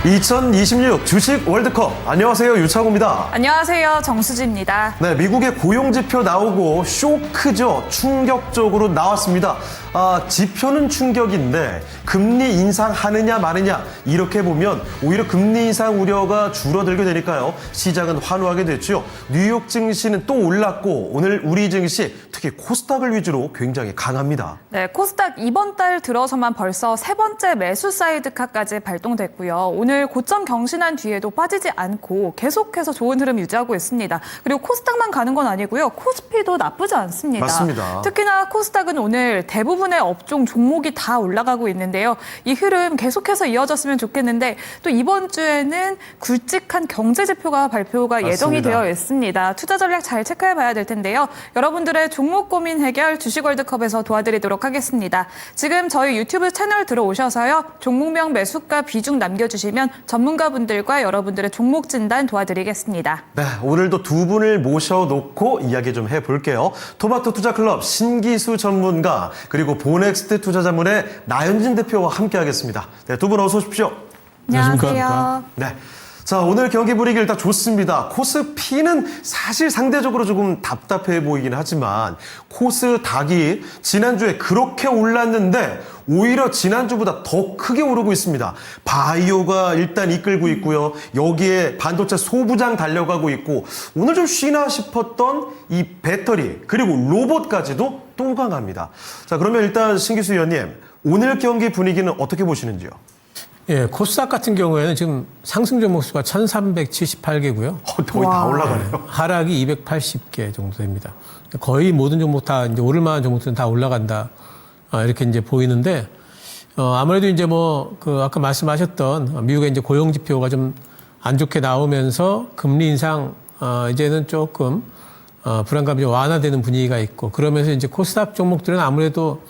2026 주식 월드컵. 안녕하세요, 유창호입니다. 안녕하세요, 정수지입니다. 네, 미국의 고용지표 나오고 쇼크죠. 충격적으로 나왔습니다. 지표는 충격인데 금리 인상하느냐 마느냐 이렇게 보면 오히려 금리 인상 우려가 줄어들게 되니까요. 시장은 환호하게 됐죠. 뉴욕 증시는 또 올랐고 오늘 우리 증시 특히 코스닥을 위주로 굉장히 강합니다. 네, 코스닥 이번 달 들어서만 벌써 세 번째 매수 사이드카까지 발동됐고요. 오늘 고점 경신한 뒤에도 빠지지 않고 계속해서 좋은 흐름 유지하고 있습니다. 그리고 코스닥만 가는 건 아니고요. 코스피도 나쁘지 않습니다. 맞습니다. 특히나 코스닥은 오늘 대부분의 업종 종목이 다 올라가고 있는데요. 이 흐름 계속해서 이어졌으면 좋겠는데 또 이번 주에는 굵직한 경제 지표가 발표가 예정이 되어 있습니다. 투자 전략 잘 체크해 봐야 될 텐데요. 여러분들의 종목 고민 해결 주식 월드컵에서 도와드리도록 하겠습니다. 지금 저희 유튜브 채널 들어오셔서요. 종목명 매수가 비중 남겨주시면 전문가분들과 여러분들의 종목 진단 도와드리겠습니다. 네, 오늘도 두 분을 모셔놓고 이야기 좀 해볼게요. 토마토 투자클럽 신기수 전문가 그리고 보넥스트 투자자문의 나현진 대표와 함께하겠습니다. 네, 두 분 어서 오십시오. 안녕하세요. 네. 자, 오늘 경기 분위기 일단 좋습니다. 코스피는 사실 상대적으로 조금 답답해 보이긴 하지만 코스닥이 지난주에 그렇게 올랐는데 오히려 지난주보다 더 크게 오르고 있습니다. 바이오가 일단 이끌고 있고요. 여기에 반도체 소부장 달려가고 있고 오늘 좀 쉬나 싶었던 이 배터리 그리고 로봇까지도 또 강합니다. 자, 그러면 일단 신기수 위원님 오늘 경기 분위기는 어떻게 보시는지요? 예, 코스닥 같은 경우에는 지금 상승 종목 수가 1378개고요. 거의 다 올라가네요. 하락이 280개 정도 됩니다. 거의 모든 종목 다 이제 오를 만한 종목들은 다 올라간다. 이렇게 이제 보이는데, 아무래도 이제 아까 말씀하셨던 미국의 이제 고용 지표가 좀 안 좋게 나오면서 금리 인상, 이제는 조금, 불안감이 좀 완화되는 분위기가 있고, 그러면서 이제 코스닥 종목들은 아무래도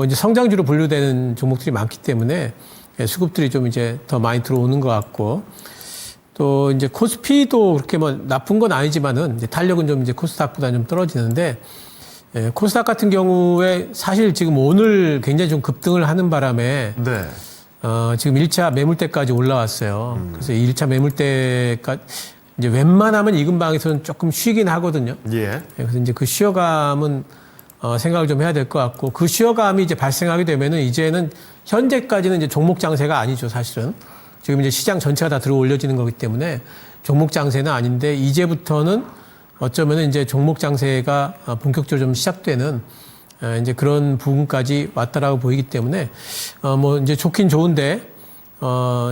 이제 성장주로 분류되는 종목들이 많기 때문에 수급들이 좀 이제 더 많이 들어오는 것 같고 또 이제 코스피도 그렇게 나쁜 건 아니지만은 이제 탄력은 좀 이제 코스닥보다 좀 떨어지는데 코스닥 같은 경우에 사실 지금 오늘 굉장히 좀 급등을 하는 바람에 네. 지금 1차 매물대까지 올라왔어요. 그래서 1차 매물대까지 이제 웬만하면 이 근방에서는 조금 쉬긴 하거든요. 예. 그래서 이제 그 쉬어감은 생각을 좀 해야 될 것 같고 그 쉬어감이 이제 발생하게 되면은 이제는 현재까지는 이제 종목 장세가 아니죠, 사실은. 지금 이제 시장 전체가 다 들어 올려지는 거기 때문에 종목 장세는 아닌데 이제부터는 어쩌면은 이제 종목 장세가 본격적으로 좀 시작되는 이제 그런 부분까지 왔다라고 보이기 때문에 이제 좋긴 좋은데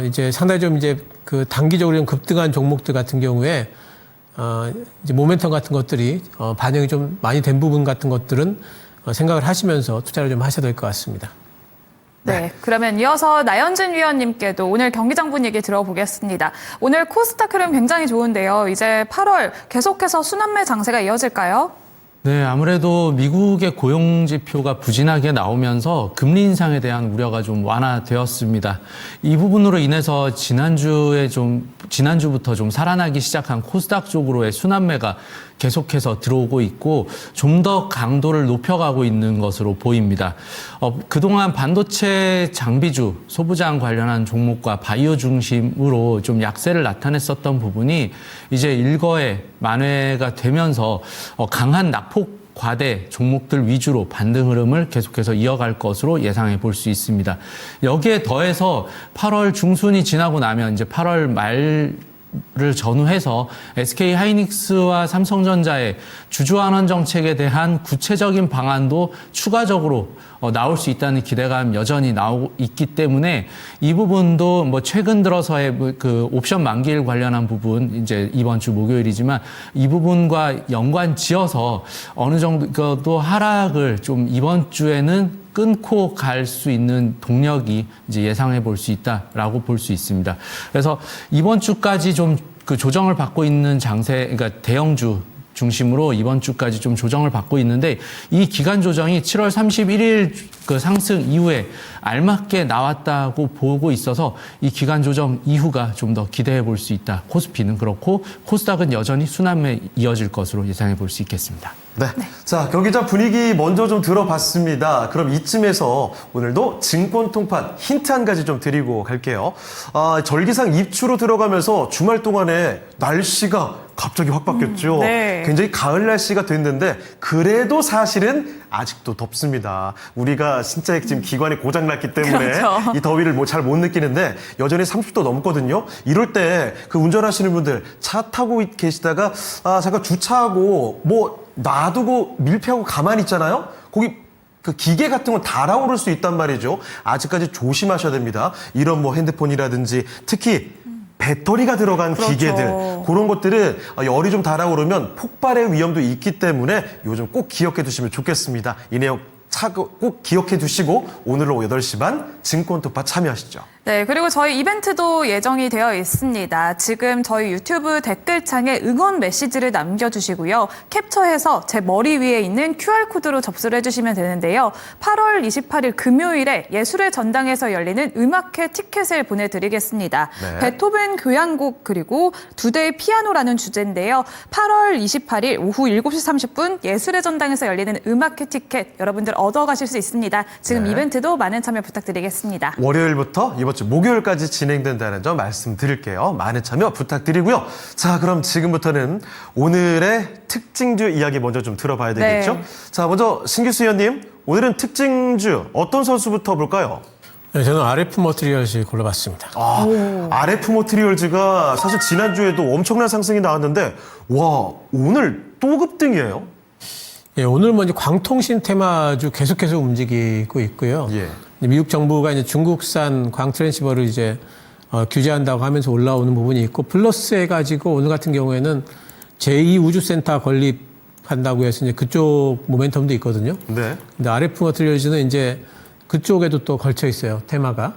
이제 상당히 좀 이제 그 단기적으로 좀 급등한 종목들 같은 경우에 이제 모멘텀 같은 것들이 반영이 좀 많이 된 부분 같은 것들은 생각을 하시면서 투자를 좀 하셔야 될 것 같습니다. 네, 그러면 이어서 나현진 위원님께도 오늘 경기장 분위기 들어보겠습니다. 오늘 코스닥 흐름 굉장히 좋은데요. 이제 8월 계속해서 순환매 장세가 이어질까요? 네, 아무래도 미국의 고용 지표가 부진하게 나오면서 금리 인상에 대한 우려가 좀 완화되었습니다. 이 부분으로 인해서 지난주부터 좀 살아나기 시작한 코스닥 쪽으로의 순환매가 계속해서 들어오고 있고 좀 더 강도를 높여가고 있는 것으로 보입니다. 그동안 반도체 장비주, 소부장 관련한 종목과 바이오 중심으로 좀 약세를 나타냈었던 부분이 이제 일거에 만회가 되면서 강한 낙폭 과대 종목들 위주로 반등 흐름을 계속해서 이어갈 것으로 예상해 볼 수 있습니다. 여기에 더해서 8월 중순이 지나고 나면 이제 8월 말을 전후해서 SK 하이닉스와 삼성전자의 주주환원 정책에 대한 구체적인 방안도 추가적으로 나올 수 있다는 기대감 여전히 나오고 있기 때문에 이 부분도 최근 들어서의 그 옵션 만기일 관련한 부분 이제 이번 주 목요일이지만 이 부분과 연관 지어서 어느 정도 하락을 좀 이번 주에는 끊고 갈 수 있는 동력이 이제 예상해 볼 수 있다라고 볼 수 있습니다. 그래서 이번 주까지 좀 그 조정을 받고 있는 장세, 그러니까 대형주 중심으로 이번 주까지 좀 조정을 받고 있는데 이 기간 조정이 7월 31일 그 상승 이후에 알맞게 나왔다고 보고 있어서 이 기간 조정 이후가 좀 더 기대해 볼 수 있다. 코스피는 그렇고 코스닥은 여전히 순환매 이어질 것으로 예상해 볼 수 있겠습니다. 네. 자, 경기장 분위기 먼저 좀 들어봤습니다. 그럼 이쯤에서 오늘도 증권 통판 힌트 한 가지 좀 드리고 갈게요. 절기상 입추로 들어가면서 주말 동안에 날씨가 갑자기 확 바뀌었죠. 네. 굉장히 가을 날씨가 됐는데 그래도 사실은 아직도 덥습니다. 우리가 진짜 지금 기관이 고장 났기 때문에 그렇죠. 이 더위를 뭐 잘 못 느끼는데 여전히 30도 넘거든요. 이럴 때 그 운전하시는 분들 차 타고 계시다가 잠깐 주차하고 뭐 놔두고 밀폐하고 가만히 있잖아요. 거기 그 기계 같은 건 달아오를 수 있단 말이죠. 아직까지 조심하셔야 됩니다. 이런 뭐 핸드폰이라든지 특히 배터리가 들어간 그렇죠. 기계들 그런 것들은 열이 좀 달아오르면 폭발의 위험도 있기 때문에 요즘 꼭 기억해 두시면 좋겠습니다. 이 내용 꼭 기억해 두시고 오늘 오후 8시 반 증권투파 참여하시죠. 네, 그리고 저희 이벤트도 예정이 되어 있습니다. 지금 저희 유튜브 댓글창에 응원 메시지를 남겨주시고요. 캡처해서 제 머리 위에 있는 QR코드로 접수를 해주시면 되는데요. 8월 28일 금요일에 예술의 전당에서 열리는 음악회 티켓을 보내드리겠습니다. 네. 베토벤 교향곡 그리고 2대의 피아노라는 주제인데요. 8월 28일 오후 7시 30분 예술의 전당에서 열리는 음악회 티켓 여러분들 얻어가실 수 있습니다. 지금 네. 이벤트도 많은 참여 부탁드리겠습니다. 월요일부터 이번 주 목요일까지 진행된다는 점 말씀드릴게요. 많은 참여 부탁드리고요. 자, 그럼 지금부터는 오늘의 특징주 이야기 먼저 좀 들어봐야 되겠죠? 네. 자, 먼저 신규수 의원님, 오늘은 특징주 어떤 선수부터 볼까요? 네, 저는 RF 머티리얼즈 골라봤습니다. RF 모트리얼즈가 사실 지난주에도 엄청난 상승이 나왔는데 와, 오늘 또 급등이에요? 예, 오늘 먼저 광통신 테마주 계속해서 움직이고 있고요. 예. 미국 정부가 이제 중국산 광 트랜시버를 이제 규제한다고 하면서 올라오는 부분이 있고 플러스 해가지고 오늘 같은 경우에는 제2우주센터 건립한다고 해서 이제 그쪽 모멘텀도 있거든요. 네. 근데 RF 머티리얼즈는 이제 그쪽에도 또 걸쳐 있어요. 테마가.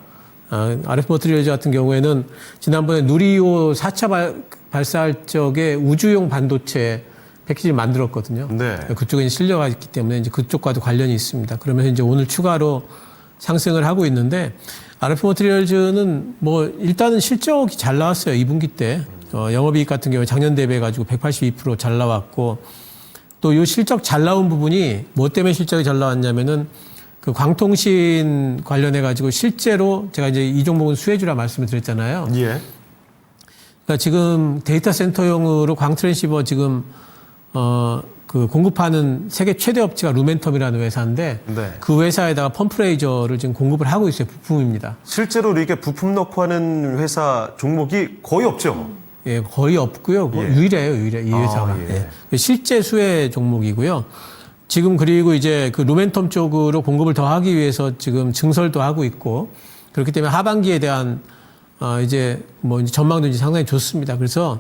RF 머티리얼즈 같은 경우에는 지난번에 누리호 4차 발사할 적에 우주용 반도체 패키지를 만들었거든요. 네. 그쪽에 이제 실려가 있기 때문에 이제 그쪽과도 관련이 있습니다. 그러면서 이제 오늘 추가로 상승을 하고 있는데 RF 머티리얼즈는 뭐 일단은 실적이 잘 나왔어요. 2분기 때. 영업이익 같은 경우에 작년 대비해 가지고 182% 잘 나왔고 또 이 실적 잘 나온 부분이 뭐 때문에 실적이 잘 나왔냐면은 그 광통신 관련해 가지고 실제로 제가 이제 이 종목은 수혜주라 말씀을 드렸잖아요. 예. 그러니까 지금 데이터 센터용으로 광 트랜시버 지금 그 공급하는 세계 최대 업체가 루멘텀이라는 회사인데 네. 그 회사에다가 펌프레이저를 지금 공급을 하고 있어요. 부품입니다. 실제로 이렇게 부품 넣고 하는 회사 종목이 거의 없죠. 예, 거의 없고요. 뭐 예. 유일해요, 이 회사가. 예. 예. 실제 수혜 종목이고요. 지금 그리고 이제 그 루멘텀 쪽으로 공급을 더 하기 위해서 지금 증설도 하고 있고 그렇기 때문에 하반기에 대한 이제 뭐 이제 전망도 이제 상당히 좋습니다. 그래서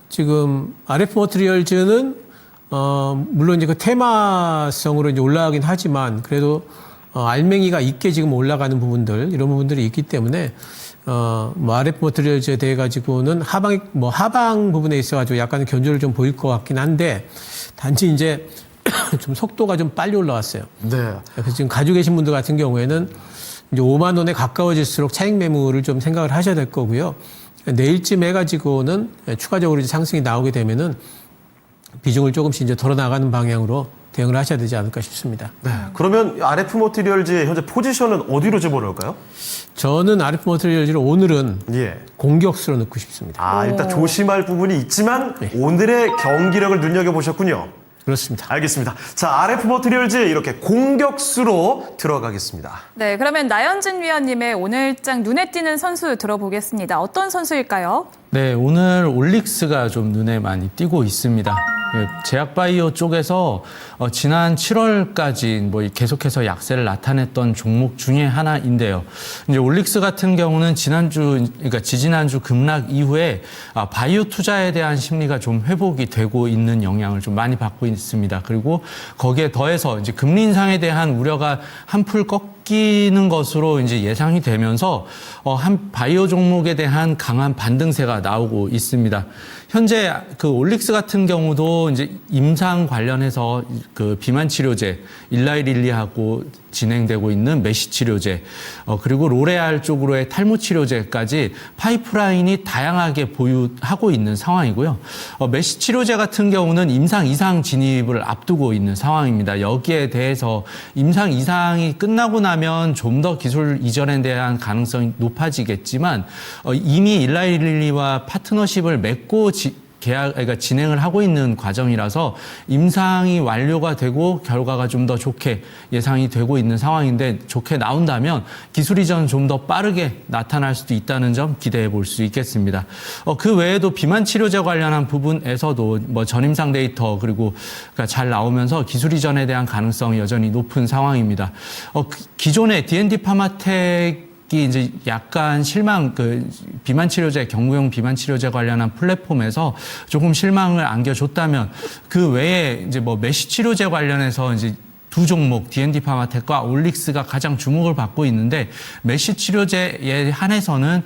지금 RF 머티리얼즈는 물론 이제 그 테마성으로 이제 올라가긴 하지만 그래도 알맹이가 있게 지금 올라가는 부분들 이런 부분들이 있기 때문에 뭐 RF 머티리얼즈에 대해 가지고는 하방 부분에 있어 가지고 약간 견조를 좀 보일 것 같긴 한데 단지 이제 좀 속도가 좀 빨리 올라왔어요. 네. 그래서 지금 가지고 계신 분들 같은 경우에는 이제 5만 원에 가까워질수록 차익 매물을 좀 생각을 하셔야 될 거고요. 내일쯤 해가지고는 추가적으로 이제 상승이 나오게 되면은 비중을 조금씩 이제 덜어 나가는 방향으로 대응을 하셔야 되지 않을까 싶습니다. 네. 그러면 RF 모트리얼즈의 현재 포지션은 어디로 집어넣을까요? 저는 RF 머티리얼즈를 오늘은 예. 공격수로 넣고 싶습니다. 일단 조심할 부분이 있지만 오늘의 경기력을 눈여겨보셨군요. 그렇습니다. 알겠습니다. 자, RF 머티리얼즈 이렇게 공격수로 들어가겠습니다. 네, 그러면 나연진 위원님의 오늘장 눈에 띄는 선수 들어보겠습니다. 어떤 선수일까요? 네, 오늘 올릭스가 좀 눈에 많이 띄고 있습니다. 제약바이오 쪽에서 지난 7월까지 뭐 계속해서 약세를 나타냈던 종목 중에 하나인데요. 이제 올릭스 같은 경우는 그러니까 지지난주 급락 이후에 바이오 투자에 대한 심리가 좀 회복이 되고 있는 영향을 좀 많이 받고 있습니다. 그리고 거기에 더해서 이제 금리 인상에 대한 우려가 한풀 꺾이는 것으로 이제 예상이 되면서 한 바이오 종목에 대한 강한 반등세가 나오고 있습니다. 현재 그 올릭스 같은 경우도 이제 임상 관련해서 그 비만 치료제 일라이릴리하고 진행되고 있는 메시 치료제, 그리고 로레알 쪽으로의 탈모 치료제까지 파이프라인이 다양하게 보유하고 있는 상황이고요. 메시 치료제 같은 경우는 임상 이상 진입을 앞두고 있는 상황입니다. 여기에 대해서 임상 이상이 끝나고 나면 좀 더 기술 이전에 대한 가능성이 높아지겠지만 이미 일라일리와 파트너십을 맺고 그러니까 진행을 하고 있는 과정이라서 임상이 완료가 되고 결과가 좀 더 좋게 예상이 되고 있는 상황인데, 좋게 나온다면 기술 이전 좀 더 빠르게 나타날 수도 있다는 점 기대해 볼 수 있겠습니다. 그 외에도 비만 치료제 관련한 부분에서도 뭐 전임상 데이터 그리고 그러니까 잘 나오면서 기술 이전에 대한 가능성이 여전히 높은 상황입니다. 기존의 D&D 파마텍 이제 약간 비만 치료제, 경구용 비만 치료제 관련한 플랫폼에서 조금 실망을 안겨줬다면, 그 외에 이제 뭐 메시 치료제 관련해서 이제 두 종목 D&D 파마텍과 올릭스가 가장 주목을 받고 있는데, 메시 치료제에 한해서는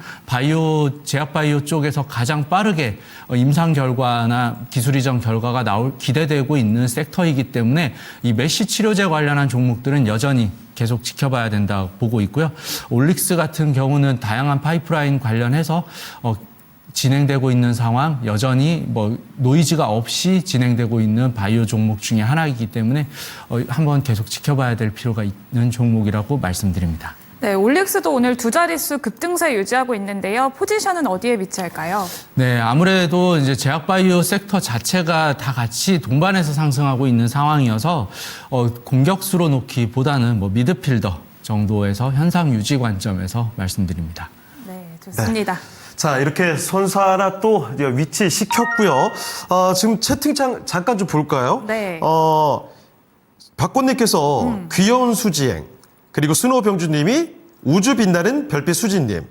제약 바이오 쪽에서 가장 빠르게 임상 결과나 기술 이전 결과가 기대되고 있는 섹터이기 때문에 이 메시 치료제 관련한 종목들은 여전히 계속 지켜봐야 된다고 보고 있고요. 올릭스 같은 경우는 다양한 파이프라인 관련해서 진행되고 있는 상황, 여전히 뭐 노이즈가 없이 진행되고 있는 바이오 종목 중에 하나이기 때문에 한번 계속 지켜봐야 될 필요가 있는 종목이라고 말씀드립니다. 네, 올릭스도 오늘 두 자릿수 급등세 유지하고 있는데요. 포지션은 어디에 위치할까요? 네, 아무래도 이제 제약바이오 섹터 자체가 다 같이 동반해서 상승하고 있는 상황이어서 공격수로 놓기보다는 뭐 미드필더 정도에서 현상 유지 관점에서 말씀드립니다. 네, 좋습니다. 네. 자, 이렇게 선수 하나 또 위치 시켰고요. 지금 채팅창 잠깐 좀 볼까요? 네. 박권님께서 귀여운 수지행, 그리고 스노우병주님이 우주 빛나는 별빛 수지님.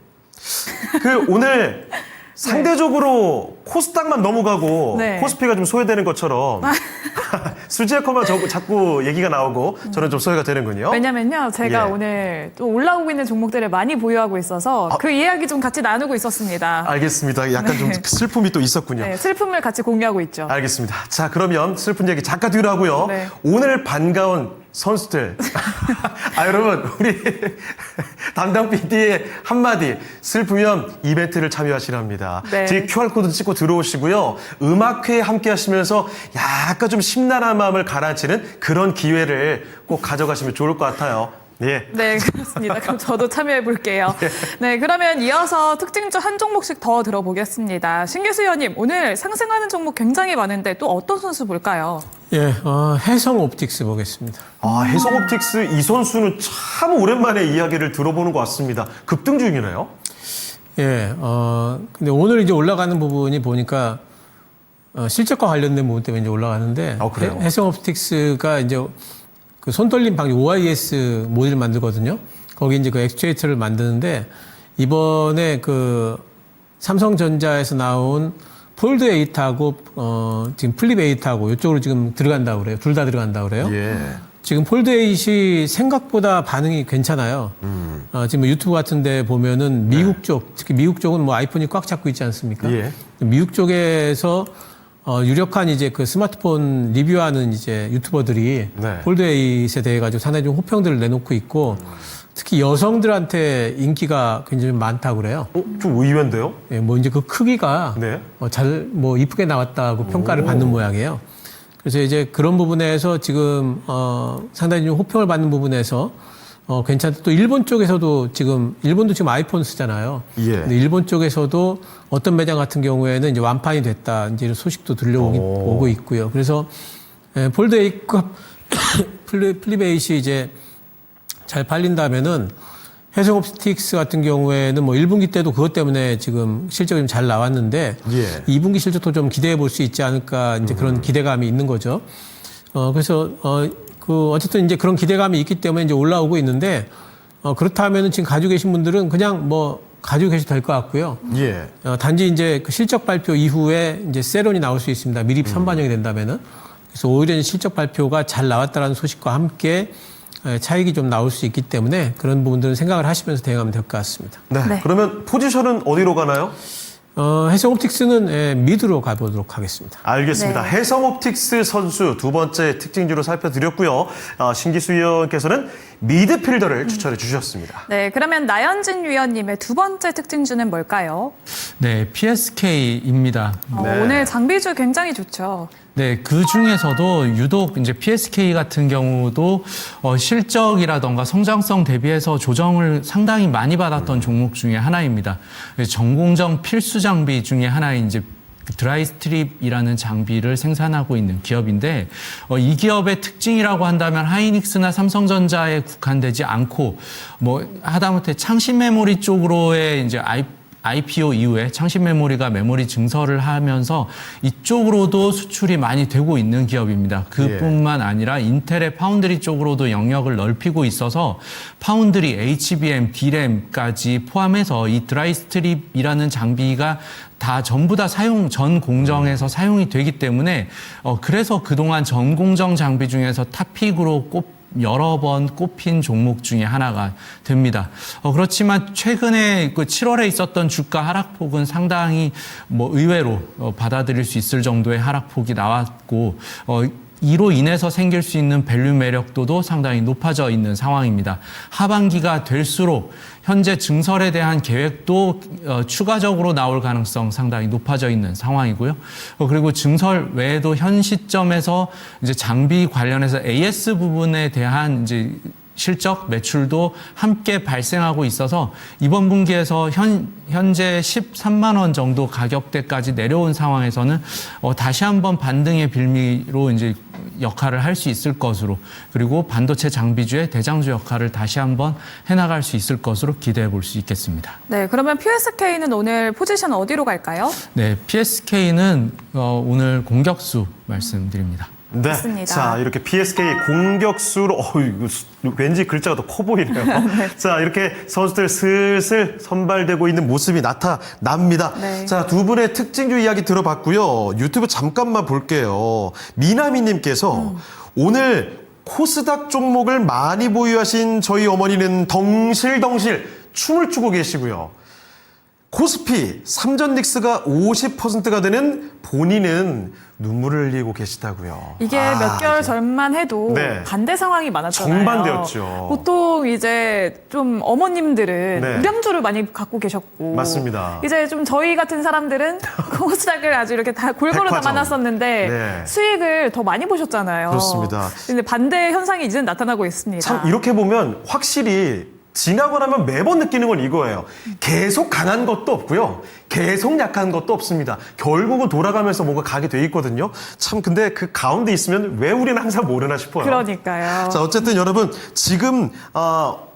오늘 상대적으로 코스닥만 넘어가고 네. 코스피가 좀 소외되는 것처럼 수지에커만 자꾸 얘기가 나오고 저는 좀 소외가 되는군요. 왜냐면요, 제가 예. 오늘 또 올라오고 있는 종목들을 많이 보유하고 있어서 그 이야기 좀 같이 나누고 있었습니다. 알겠습니다. 약간 좀 슬픔이 또 있었군요. 네, 슬픔을 같이 공유하고 있죠. 알겠습니다. 자, 그러면 슬픈 얘기 잠깐 뒤로 하고요. 네. 오늘 반가운 선수들. 여러분, 우리 담당 PD의 한마디. 슬프면 이벤트를 참여하시랍니다. 네. 지금 QR코드 찍고 들어오시고요. 음악회 함께 하시면서 약간 좀 심란한 마음을 가라앉히는 그런 기회를 꼭 가져가시면 좋을 것 같아요. 예. 네, 그렇습니다. 그럼 저도 참여해 볼게요. 네, 그러면 이어서 특징주 한 종목씩 더 들어보겠습니다. 신기수 의원님, 오늘 상승하는 종목 굉장히 많은데 또 어떤 선수 볼까요? 예, 해성 옵틱스 보겠습니다. 해성옵틱스 이 선수는 참 오랜만에 이야기를 들어보는 것 같습니다. 급등 중이네요. 예, 근데 오늘 이제 올라가는 부분이 보니까 실적과 관련된 부분 때문에 이제 올라가는데, 그래요? 해성 옵틱스가 이제 그 손떨림 방지 OIS 모듈 만들거든요. 거기 이제 그 액추에이터를 만드는데, 이번에 그 삼성전자에서 나온 폴드 8하고 지금 플립 8하고 이쪽으로 지금 들어간다고 그래요. 둘 다 들어간다고 그래요. 예. 지금 폴드 8이 생각보다 반응이 괜찮아요. 지금 유튜브 같은 데 보면은 미국 쪽, 특히 미국 쪽은 뭐 아이폰이 꽉 잡고 있지 않습니까? 예. 미국 쪽에서 유력한 이제 그 스마트폰 리뷰하는 이제 유튜버들이 네. 폴드 8에 대해 가지고 상당히 좀 호평들을 내놓고 있고, 특히 여성들한테 인기가 굉장히 많다고 그래요. 좀 의외인데요? 예, 뭐 이제 그 크기가 네. 뭐 이쁘게 나왔다고 평가를 받는 모양이에요. 그래서 이제 그런 부분에서 지금 상당히 좀 호평을 받는 부분에서 괜찮다. 또 일본 쪽에서도 일본도 지금 아이폰 쓰잖아요. 예. 근데 일본 쪽에서도 어떤 매장 같은 경우에는 이제 완판이 됐다. 이제 이런 소식도 들려오고 있고요. 그래서 폴드 8과 플립 8이 이제 잘 팔린다면은 해성 옵틱스 같은 경우에는 뭐 1분기 때도 그것 때문에 지금 실적이 좀 잘 나왔는데, 예. 2분기 실적도 좀 기대해 볼 수 있지 않을까, 이제 그런 기대감이 있는 거죠. 그래서 어쨌든 이제 그런 기대감이 있기 때문에 이제 올라오고 있는데, 그렇다면은 지금 가지고 계신 분들은 그냥 뭐 가지고 계셔도 될 것 같고요. 예. 단지 이제 그 실적 발표 이후에 이제 세론이 나올 수 있습니다. 미리 선반영이 된다면은. 그래서 오히려 실적 발표가 잘 나왔다라는 소식과 함께 차익이 좀 나올 수 있기 때문에 그런 부분들은 생각을 하시면서 대응하면 될 것 같습니다. 네. 네. 그러면 포지션은 어디로 가나요? 해성옵틱스는 미드로 가보도록 하겠습니다. 알겠습니다. 네. 해성옵틱스 선수 두 번째 특징주로 살펴드렸고요. 신기수 위원께서는 미드필더를 추천해 주셨습니다. 네, 그러면 나현진 위원님의 두 번째 특징주는 뭘까요? 네, PSK입니다. 네. 오늘 장비주 굉장히 좋죠. 네, 그 중에서도 유독 이제 PSK 같은 경우도 실적이라던가 성장성 대비해서 조정을 상당히 많이 받았던 종목 중에 하나입니다. 전공정 필수 장비 중에 하나인 이제 드라이 스트립이라는 장비를 생산하고 있는 기업인데 이 기업의 특징이라고 한다면 하이닉스나 삼성전자에 국한되지 않고 뭐 하다못해 창신 메모리 쪽으로의 이제 IPO 이후에 창신 메모리가 메모리 증설을 하면서 이쪽으로도 수출이 많이 되고 있는 기업입니다. 그뿐만 아니라 인텔의 파운드리 쪽으로도 영역을 넓히고 있어서 파운드리, HBM, DRAM까지 포함해서 이 드라이 스트립이라는 장비가 다 전부 다 전 공정에서 사용이 되기 때문에 그래서 그동안 전 공정 장비 중에서 탑픽으로 여러 번 꼽힌 종목 중에 하나가 됩니다. 그렇지만 최근에 그 7월에 있었던 주가 하락폭은 상당히 뭐 의외로 받아들일 수 있을 정도의 하락폭이 나왔고 이로 인해서 생길 수 있는 밸류 매력도도 상당히 높아져 있는 상황입니다. 하반기가 될수록 현재 증설에 대한 계획도 추가적으로 나올 가능성 상당히 높아져 있는 상황이고요. 그리고 증설 외에도 현 시점에서 이제 장비 관련해서 AS 부분에 대한 이제 실적 매출도 함께 발생하고 있어서 이번 분기에서 현재 13만 원 정도 가격대까지 내려온 상황에서는 다시 한번 반등의 빌미로 이제 역할을 할 수 있을 것으로, 그리고 반도체 장비주의 대장주 역할을 다시 한번 해나갈 수 있을 것으로 기대해 볼 수 있겠습니다. 네, 그러면 PSK는 오늘 포지션 어디로 갈까요? 네, PSK는 오늘 공격수 말씀드립니다. 네. 맞습니다. 자, 이렇게 PSK 공격수로, 이거 왠지 글자가 더 커 보이네요. 자, 이렇게 선수들 슬슬 선발되고 있는 모습이 나타납니다. 네. 자, 두 분의 특징주 이야기 들어봤고요. 유튜브 잠깐만 볼게요. 미나미님께서 오늘 코스닥 종목을 많이 보유하신 저희 어머니는 덩실덩실 춤을 추고 계시고요. 코스피, 삼전닉스가 50%가 되는 본인은 눈물을 흘리고 계시다고요. 이게 몇 개월 전만 해도 네. 반대 상황이 많았잖아요. 정반대였죠. 보통 이제 좀 어머님들은 네. 우량주를 많이 갖고 계셨고, 맞습니다. 이제 좀 저희 같은 사람들은 코스닥을 아주 이렇게 다 골고루 백화점. 담아놨었는데 네. 수익을 더 많이 보셨잖아요. 그렇습니다. 근데 반대 현상이 이제 나타나고 있습니다. 참 이렇게 보면 확실히 지나고 나면 매번 느끼는 건 이거예요. 계속 강한 것도 없고요. 계속 약한 것도 없습니다. 결국은 돌아가면서 뭔가 가게 돼 있거든요. 참 근데 그 가운데 있으면 왜 우리는 항상 모르나 싶어요. 그러니까요. 자, 어쨌든 여러분 지금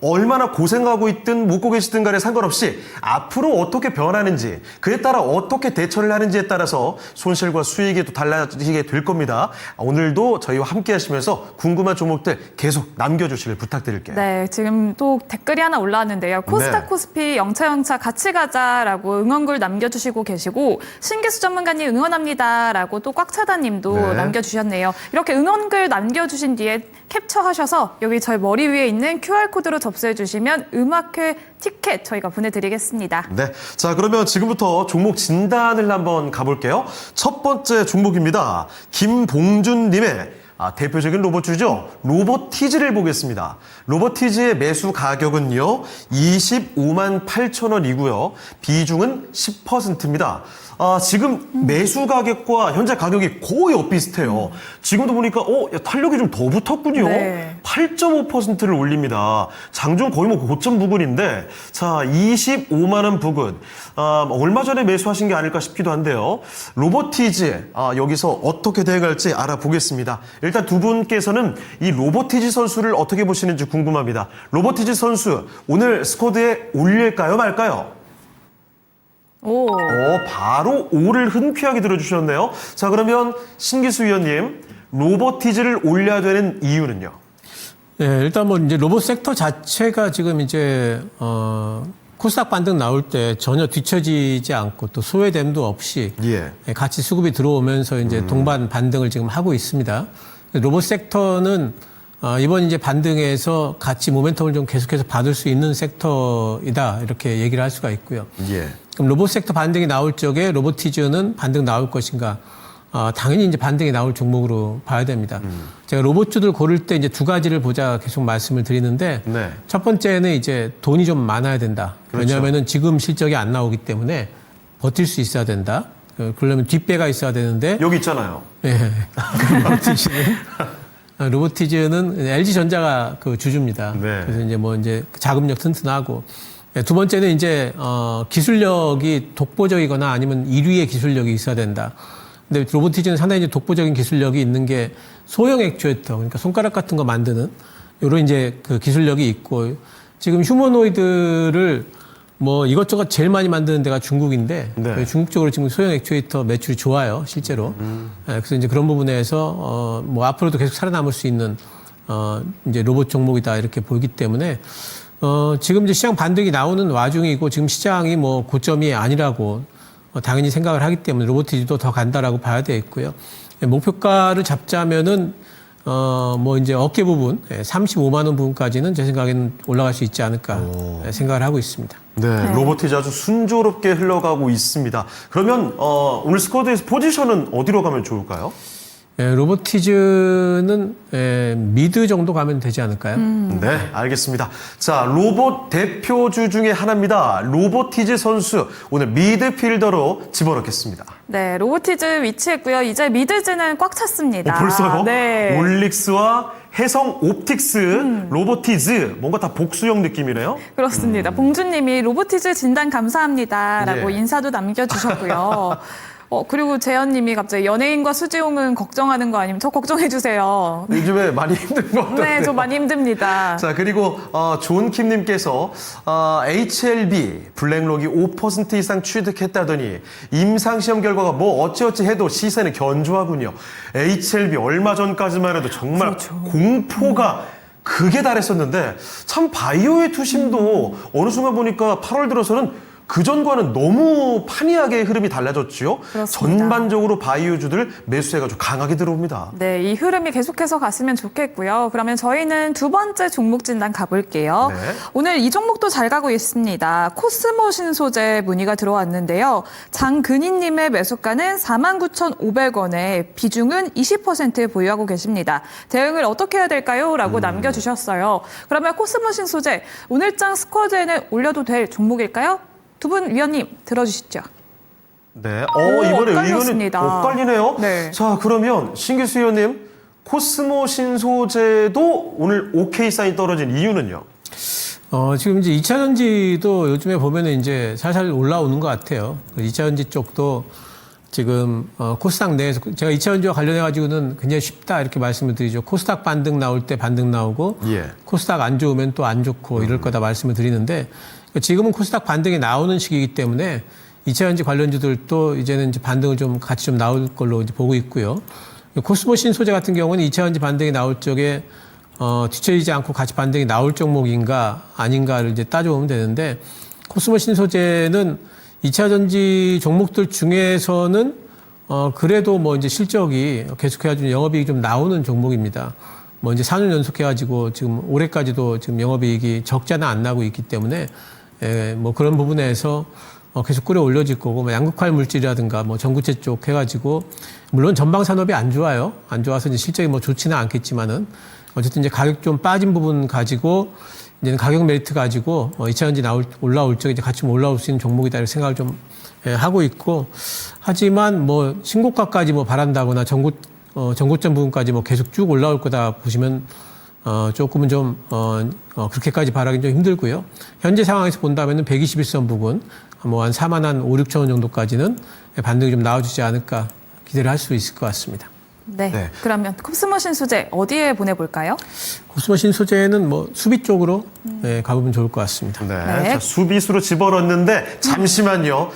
얼마나 고생하고 있든 묵고 계시든 간에 상관없이 앞으로 어떻게 변하는지, 그에 따라 어떻게 대처를 하는지에 따라서 손실과 수익이 또 달라지게 될 겁니다. 오늘도 저희와 함께 하시면서 궁금한 종목들 계속 남겨주시길 부탁드릴게요. 네, 지금 또 댓글이 하나 올라왔는데요. 코스닥 네. 코스피 영차 같이 가자라고 응원글 남겨주시고 계시고, 신기수 전문가님 응원합니다라고 또 꽉차다님도 네. 남겨주셨네요. 이렇게 응원글 남겨주신 뒤에 캡처하셔서 여기 저희 머리 위에 있는 QR코드로 접수해 주시면 음악회 티켓 저희가 보내드리겠습니다. 네. 자, 그러면 지금부터 종목 진단을 한번 가볼게요. 첫 번째 종목입니다. 김봉준님의 대표적인 로봇주죠. 로보티즈를 보겠습니다. 로보티즈의 매수 가격은요, 25만 8천 원이고요. 비중은 10%입니다. 지금 매수 가격과 현재 가격이 거의 엇비슷해요. 지금도 보니까 탄력이 좀 더 붙었군요. 네. 8.5%를 올립니다. 장중 거의 뭐 고점 부근인데, 자, 25만 원 부근. 얼마 전에 매수하신 게 아닐까 싶기도 한데요. 로보티즈, 여기서 어떻게 대응할지 알아보겠습니다. 일단 두 분께서는 이 로보티즈 선수를 어떻게 보시는지 궁금합니다. 로보티즈 선수, 오늘 스쿼드에 올릴까요, 말까요? 오. 바로 5를 흔쾌하게 들어주셨네요. 자, 그러면 신기수 위원님, 로보티즈를 올려야 되는 이유는요? 네, 일단 뭐 이제 로봇 섹터 자체가 지금 이제 코스닥 반등 나올 때 전혀 뒤처지지 않고 또 소외됨도 없이 예. 같이 수급이 들어오면서 이제 동반 반등을 지금 하고 있습니다. 로봇 섹터는 이번 이제 반등에서 같이 모멘텀을 좀 계속해서 받을 수 있는 섹터이다 이렇게 얘기를 할 수가 있고요. 예. 그럼 로봇 섹터 반등이 나올 적에 로보티즈는 반등 나올 것인가? 당연히 이제 반등이 나올 종목으로 봐야 됩니다. 제가 로봇주들 고를 때 이제 두 가지를 보자 계속 말씀을 드리는데 네. 첫 번째는 이제 돈이 좀 많아야 된다. 그렇죠. 왜냐하면은 지금 실적이 안 나오기 때문에 버틸 수 있어야 된다. 그러려면 뒷배가 있어야 되는데 여기 있잖아요. 예. 로보티즈는 LG전자가 그 주주입니다. 네. 그래서 이제 뭐 이제 자금력 튼튼하고 두 번째는 이제 기술력이 독보적이거나 아니면 1위의 기술력이 있어야 된다. 근데 로보티즈는 상당히 이제 독보적인 기술력이 있는 게 소형 액추에이터, 그러니까 손가락 같은 거 만드는 요런 이제 그 기술력이 있고 지금 휴머노이드를 뭐 이것저것 제일 많이 만드는 데가 중국인데 네. 중국 쪽으로 지금 소형 액추에이터 매출이 좋아요, 실제로. 그래서 이제 그런 부분에서 뭐 앞으로도 계속 살아남을 수 있는 이제 로봇 종목이다 이렇게 보이기 때문에 지금 이제 시장 반등이 나오는 와중이고 지금 시장이 뭐 고점이 아니라고 당연히 생각을 하기 때문에 로보티즈도 더 간다라고 봐야 되겠고요. 목표가를 잡자면은 뭐 이제 어깨 부분 35만 원 부분까지는 제 생각에는 올라갈 수 있지 않을까 생각을 하고 있습니다. 네, 로보티즈 아주 순조롭게 흘러가고 있습니다. 그러면 오늘 스쿼드에서 포지션은 어디로 가면 좋을까요? 로보티즈는 미드 정도 가면 되지 않을까요? 네, 알겠습니다. 자, 로봇 대표주 중에 하나입니다. 로보티즈 선수 오늘 미드필더로 집어넣겠습니다. 네, 로보티즈 위치했고요. 이제 미드즈는 꽉 찼습니다. 벌써요? 네. 올릭스와 해성 옵틱스, 로보티즈 뭔가 다 복수형 느낌이네요. 그렇습니다. 봉주님이 로보티즈 진단 감사합니다라고 예. 인사도 남겨주셨고요. 그리고 재현님이 갑자기 연예인과 수지용은 걱정하는 거 아니면 저 걱정해 주세요. 요즘에 많이 힘든 것 같아요. 네, 저 많이 힘듭니다. 자, 그리고 존킴님께서 HLB 블랙록이 5% 이상 취득했다더니 임상시험 결과가 뭐 어찌어찌 해도 시세는 견조하군요. HLB 얼마 전까지만 해도 정말 공포가 극에 달했었는데 참 바이오의 투심도 어느 순간 보니까 8월 들어서는 그전과는 너무 판이하게 흐름이 달라졌지요. 그렇습니다. 전반적으로 바이오주들 매수세가 좀 강하게 들어옵니다. 네, 이 흐름이 계속해서 갔으면 좋겠고요. 그러면 저희는 두 번째 종목 진단 가볼게요. 네. 오늘 이 종목도 잘 가고 있습니다. 코스모 신소재 문의가 들어왔는데요. 장근희님의 매수가는 49,500원에 비중은 20% 보유하고 계십니다. 대응을 어떻게 해야 될까요? 라고 남겨주셨어요. 그러면 코스모 신소재 오늘장 스쿼드에는 올려도 될 종목일까요? 두 분 위원님 들어주시죠. 네. 오, 이번에 엇갈렸습니다. 의견이 엇갈리네요. 네. 자, 그러면 신기수 의원님, 코스모 신소재도 오늘 OK 사인 떨어진 이유는요? 지금 이제 2차전지도 요즘에 보면은 이제 살살 올라오는 것 같아요. 2차전지 쪽도 지금 코스닥 내에서 제가 2차전지와 관련해 가지고는 굉장히 쉽다 이렇게 말씀을 드리죠. 코스닥 반등 나올 때 반등 나오고 예. 코스닥 안 좋으면 또 안 좋고 이럴 거다 말씀을 드리는데 지금은 코스닥 반등이 나오는 시기이기 때문에 2차전지 관련주들도 이제는 이제 반등을 좀 같이 좀 나올 걸로 이제 보고 있고요. 코스모 신소재 같은 경우는 2차전지 반등이 나올 적에 뒤처지지 않고 같이 반등이 나올 종목인가 아닌가를 이제 따져보면 되는데 코스모 신소재는 2차전지 종목들 중에서는 그래도 뭐 이제 실적이 계속해가지고 영업이익이 좀 나오는 종목입니다. 뭐 이제 4년 연속해가지고 지금 올해까지도 지금 영업이익이 적자는 안 나고 있기 때문에 뭐 그런 부분에서 계속 끌어올려질 거고 뭐 양극화 물질이라든가 뭐 전구체 쪽 해가지고 물론 전방 산업이 안 좋아요. 안 좋아서 이제 실적이 뭐 좋지는 않겠지만은 어쨌든 이제 가격 좀 빠진 부분 가지고 이제는 가격 메리트 가지고 2차전지 올라올 적에 이제 같이 좀 올라올 수 있는 종목이다 이렇게 생각을 좀 하고 있고 하지만 뭐 신고가까지 뭐 바란다거나 전고점 부분까지 뭐 계속 쭉 올라올 거다 보시면 조금은 좀 그렇게까지 바라기는 좀 힘들고요. 현재 상황에서 본다면은 121선 부분 뭐 한 4만 한 5, 6천 원 정도까지는 반등이 좀 나와주지 않을까 기대를 할 수 있을 것 같습니다. 네. 네. 그러면 코스모 신소재 어디에 보내볼까요? 코스모 신소재는 뭐 수비 쪽으로 가보면 좋을 것 같습니다. 네. 네. 자, 수비수로 집어넣었는데 잠시만요.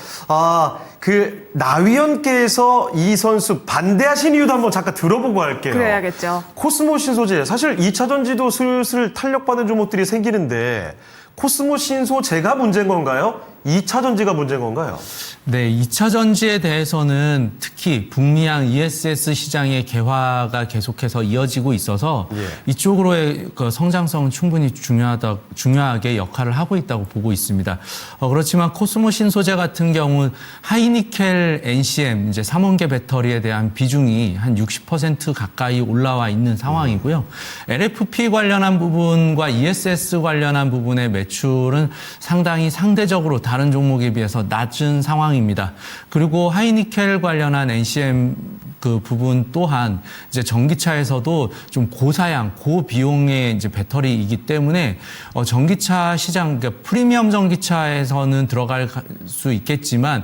나위원께서 이 선수 반대하신 이유도 한번 잠깐 들어보고 할게요. 그래야겠죠. 코스모 신소재 사실 2차전지도 슬슬 탄력받는 종목들이 생기는데 코스모 신소재가 문제인 건가요? 2차 전지가 문제인 건가요? 네, 2차 전지에 대해서는 특히 북미양 ESS 시장의 개화가 계속해서 이어지고 있어서 예. 이쪽으로의 그 성장성은 충분히 중요하게 역할을 하고 있다고 보고 있습니다. 그렇지만 코스모 신소재 같은 경우는 하이니켈 NCM 이제 3원계 배터리에 대한 비중이 한 60% 가까이 올라와 있는 상황이고요. LFP 관련한 부분과 ESS 관련한 부분의 매출은 상당히 상대적으로 다른 종목에 비해서 낮은 상황입니다. 그리고 하이니켈 관련한 NCM 그 부분 또한 이제 전기차에서도 좀 고사양, 고비용의 이제 배터리이기 때문에 전기차 시장, 그러니까 프리미엄 전기차에서는 들어갈 수 있겠지만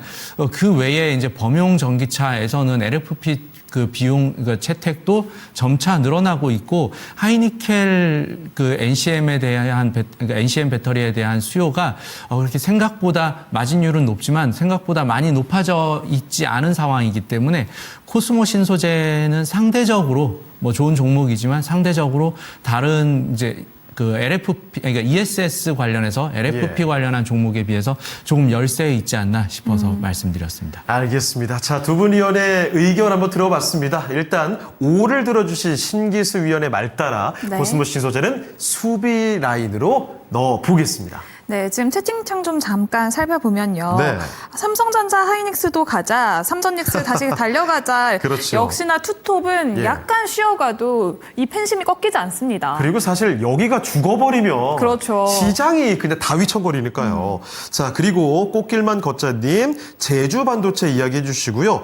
그 외에 이제 범용 전기차에서는 LFP 그 비용, 그 채택도 점차 늘어나고 있고 하이니켈 그 NCM에 대한 그러니까 NCM 배터리에 대한 수요가 그렇게 생각보다 마진율은 높지만 생각보다 많이 높아져 있지 않은 상황이기 때문에 코스모 신소재는 상대적으로 뭐 좋은 종목이지만 상대적으로 다른 이제 그 LFP, 그러니까 ESS 관련해서 LFP 예. 관련한 종목에 비해서 조금 열세에 있지 않나 싶어서 말씀드렸습니다. 알겠습니다. 자, 두 분 위원의 의견 한번 들어봤습니다. 일단 5를 들어주신 신기수 위원의 말 따라 네. 코스모 신소재는 수비 라인으로 넣어보겠습니다. 네, 지금 채팅창 좀 잠깐 살펴보면요. 네. 삼성전자 하이닉스도 가자, 삼전닉스 다시 달려가자. 그렇죠. 역시나 투톱은 예. 약간 쉬어가도 이 팬심이 꺾이지 않습니다. 그리고 사실 여기가 죽어버리면 그렇죠. 시장이 그냥 다 휘청거리니까요. 자, 그리고 꽃길만 걷자님 제주 반도체 이야기해 주시고요.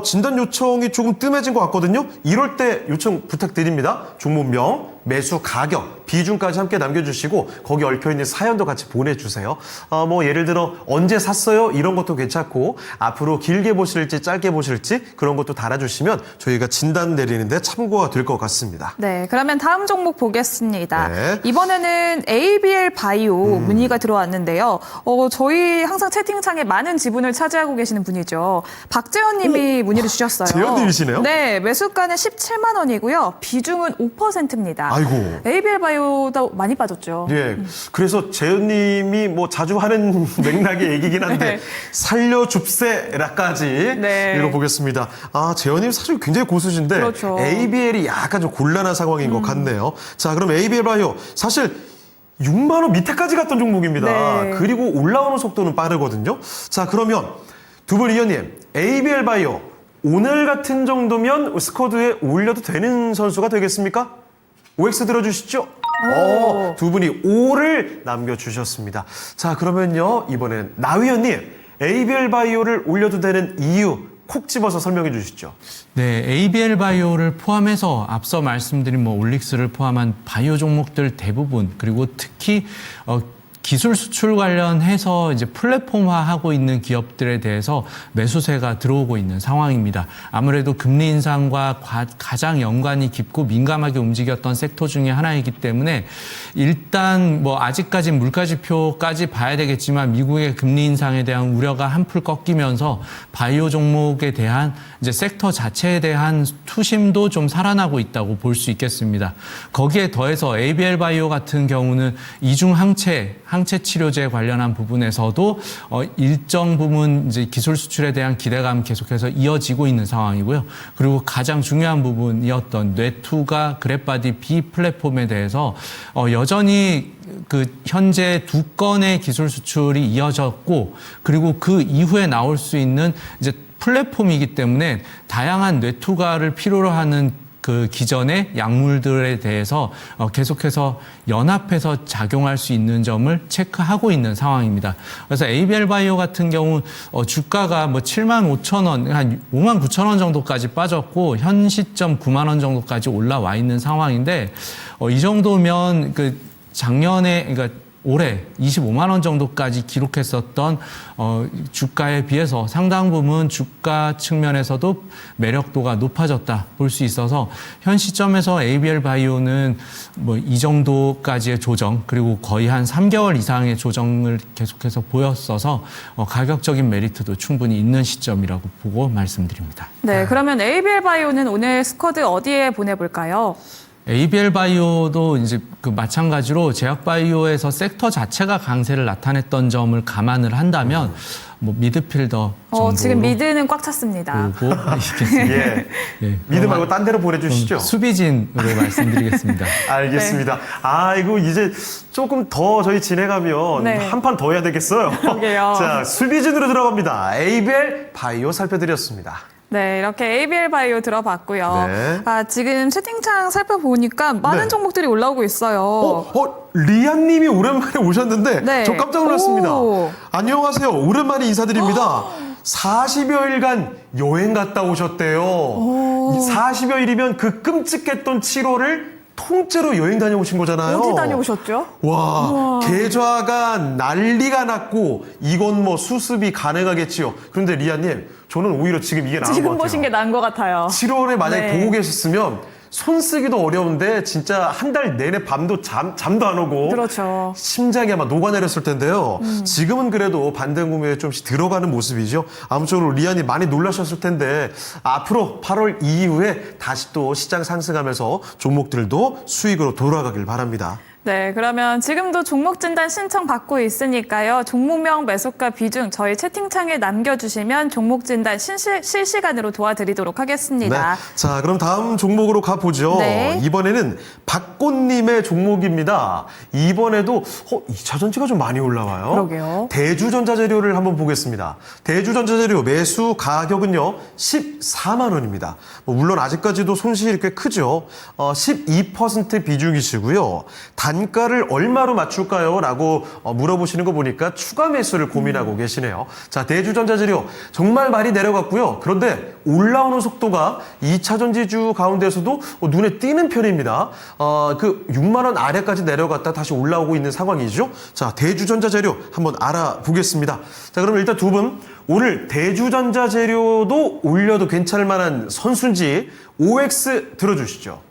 진단 요청이 조금 뜸해진 것 같거든요. 이럴 때 요청 부탁드립니다. 종목명, 매수 가격, 비중까지 함께 남겨주시고 거기 얽혀있는 사연도 같이 보내주세요. 뭐 예를 들어 언제 샀어요? 이런 것도 괜찮고 앞으로 길게 보실지 짧게 보실지 그런 것도 달아주시면 저희가 진단 내리는데 참고가 될 것 같습니다. 네, 그러면 다음 종목 보겠습니다. 네. 이번에는 ABL 바이오 문의가 들어왔는데요. 저희 항상 채팅창에 많은 지분을 차지하고 계시는 분이죠. 박재현 님이 문의를 주셨어요. 재현 님이시네요? 네, 매수가는 17만 원이고요. 비중은 5%입니다. 아이고. ABL 바이오도 많이 빠졌죠. 예. 그래서 재현님이 뭐 자주 하는 맥락의 얘기긴 한데 네. 살려줍세라까지 네. 읽어보겠습니다. 재현님 사실 굉장히 고수신데 그렇죠. ABL이 약간 좀 곤란한 상황인 것 같네요. 자, 그럼 ABL 바이오 사실 6만 원 밑에까지 갔던 종목입니다. 네. 그리고 올라오는 속도는 빠르거든요. 자, 그러면 두 분 의원님, ABL 바이오 오늘 같은 정도면 스쿼드에 올려도 되는 선수가 되겠습니까? OX 들어주시죠. 두 분이 5를 남겨주셨습니다. 자, 그러면요, 이번엔 나 위원님, ABL 바이오를 올려도 되는 이유 콕 집어서 설명해 주시죠. 네, ABL 바이오를 포함해서 앞서 말씀드린 뭐 올릭스를 포함한 바이오 종목들 대부분 그리고 특히 기술 수출 관련해서 이제 플랫폼화하고 있는 기업들에 대해서 매수세가 들어오고 있는 상황입니다. 아무래도 금리 인상과 가장 연관이 깊고 민감하게 움직였던 섹터 중에 하나이기 때문에 일단 뭐 아직까지 물가지표까지 봐야 되겠지만 미국의 금리 인상에 대한 우려가 한풀 꺾이면서 바이오 종목에 대한 이제 섹터 자체에 대한 투심도 좀 살아나고 있다고 볼 수 있겠습니다. 거기에 더해서 ABL 바이오 같은 경우는 이중 항체 치료제 관련한 부분에서도 일정 부분 이제 기술 수출에 대한 기대감 계속해서 이어지고 있는 상황이고요. 그리고 가장 중요한 부분이었던 뇌투가 그랩바디 B 플랫폼에 대해서 여전히 그 현재 2건의 기술 수출이 이어졌고 그리고 그 이후에 나올 수 있는 이제 플랫폼이기 때문에 다양한 뇌투가를 필요로 하는 그 기존의 약물들에 대해서 계속해서 연합해서 작용할 수 있는 점을 체크하고 있는 상황입니다. 그래서 ABL 바이오 같은 경우 주가가 뭐 7만 5천 원, 한 5만 9천 원 정도까지 빠졌고 현 시점 9만 원 정도까지 올라와 있는 상황인데 이 정도면 그 작년에 그러니까 올해 25만 원 정도까지 기록했었던 주가에 비해서 상당 부분 주가 측면에서도 매력도가 높아졌다 볼 수 있어서 현 시점에서 ABL 바이오는 뭐 이 정도까지의 조정 그리고 거의 한 3개월 이상의 조정을 계속해서 보였어서 가격적인 메리트도 충분히 있는 시점이라고 보고 말씀드립니다. 네, 그러면 ABL 바이오는 오늘 스쿼드 어디에 보내볼까요? ABL 바이오도 이제 그 마찬가지로 제약 바이오에서 섹터 자체가 강세를 나타냈던 점을 감안을 한다면 뭐 미드필더 정도 지금 미드는 꽉 찼습니다. 보고 있겠습니다. 예. 예. 미드 말고 딴 데로 보내주시죠. 수비진으로 말씀드리겠습니다. 알겠습니다. 아이고 이제 조금 더 저희 진행하면 네. 한 판 더 해야 되겠어요. 그러게요. 자, 수비진으로 들어갑니다. ABL 바이오 살펴드렸습니다. 네, 이렇게 ABL 바이오 들어봤고요. 네. 지금 채팅창 살펴보니까 많은 네. 종목들이 올라오고 있어요. 리안님이 오랜만에 오셨는데 네. 저 깜짝 놀랐습니다. 오. 안녕하세요. 오랜만에 인사드립니다. 40여일간 여행 갔다 오셨대요. 40여일이면 그 끔찍했던 7월을 통째로 여행 다녀오신 거잖아요. 어디 다녀오셨죠? 와, 계좌가 난리가 났고 이건 뭐 수습이 가능하겠지요. 그런데 리아님, 저는 오히려 지금 이게 나은 것 지금 같아요. 보신 게 나은 것 같아요. 7월에 만약에 네. 보고 계셨으면 손 쓰기도 어려운데 진짜 한 달 내내 밤도 잠도 안 오고 그렇죠. 심장이 아마 녹아내렸을 텐데요. 지금은 그래도 반등 구매에 좀씩 들어가는 모습이죠. 아무쪼록 리안이 많이 놀라셨을 텐데 앞으로 8월 이후에 다시 또 시장 상승하면서 종목들도 수익으로 돌아가길 바랍니다. 네, 그러면 지금도 종목 진단 신청 받고 있으니까요. 종목명, 매수가, 비중 저희 채팅창에 남겨주시면 종목 진단 실시간으로 도와드리도록 하겠습니다. 네. 자, 그럼 다음 종목으로 가보죠. 네. 이번에는 박꽃님의 종목입니다. 이번에도 2차 전지가 좀 많이 올라와요. 그러게요. 대주전자재료를 한번 보겠습니다. 대주전자재료 매수 가격은요 14만 원입니다. 물론 아직까지도 손실이 꽤 크죠. 12% 비중이시고요. 단가를 얼마로 맞출까요? 라고 물어보시는 거 보니까 추가 매수를 고민하고 계시네요. 자, 대주전자재료 정말 많이 내려갔고요. 그런데 올라오는 속도가 2차 전지주 가운데서도 눈에 띄는 편입니다. 그 6만 원 아래까지 내려갔다 다시 올라오고 있는 상황이죠. 자, 대주전자재료 한번 알아보겠습니다. 자, 그럼 일단 두 분 오늘 대주전자재료도 올려도 괜찮을 만한 선수인지 OX 들어주시죠.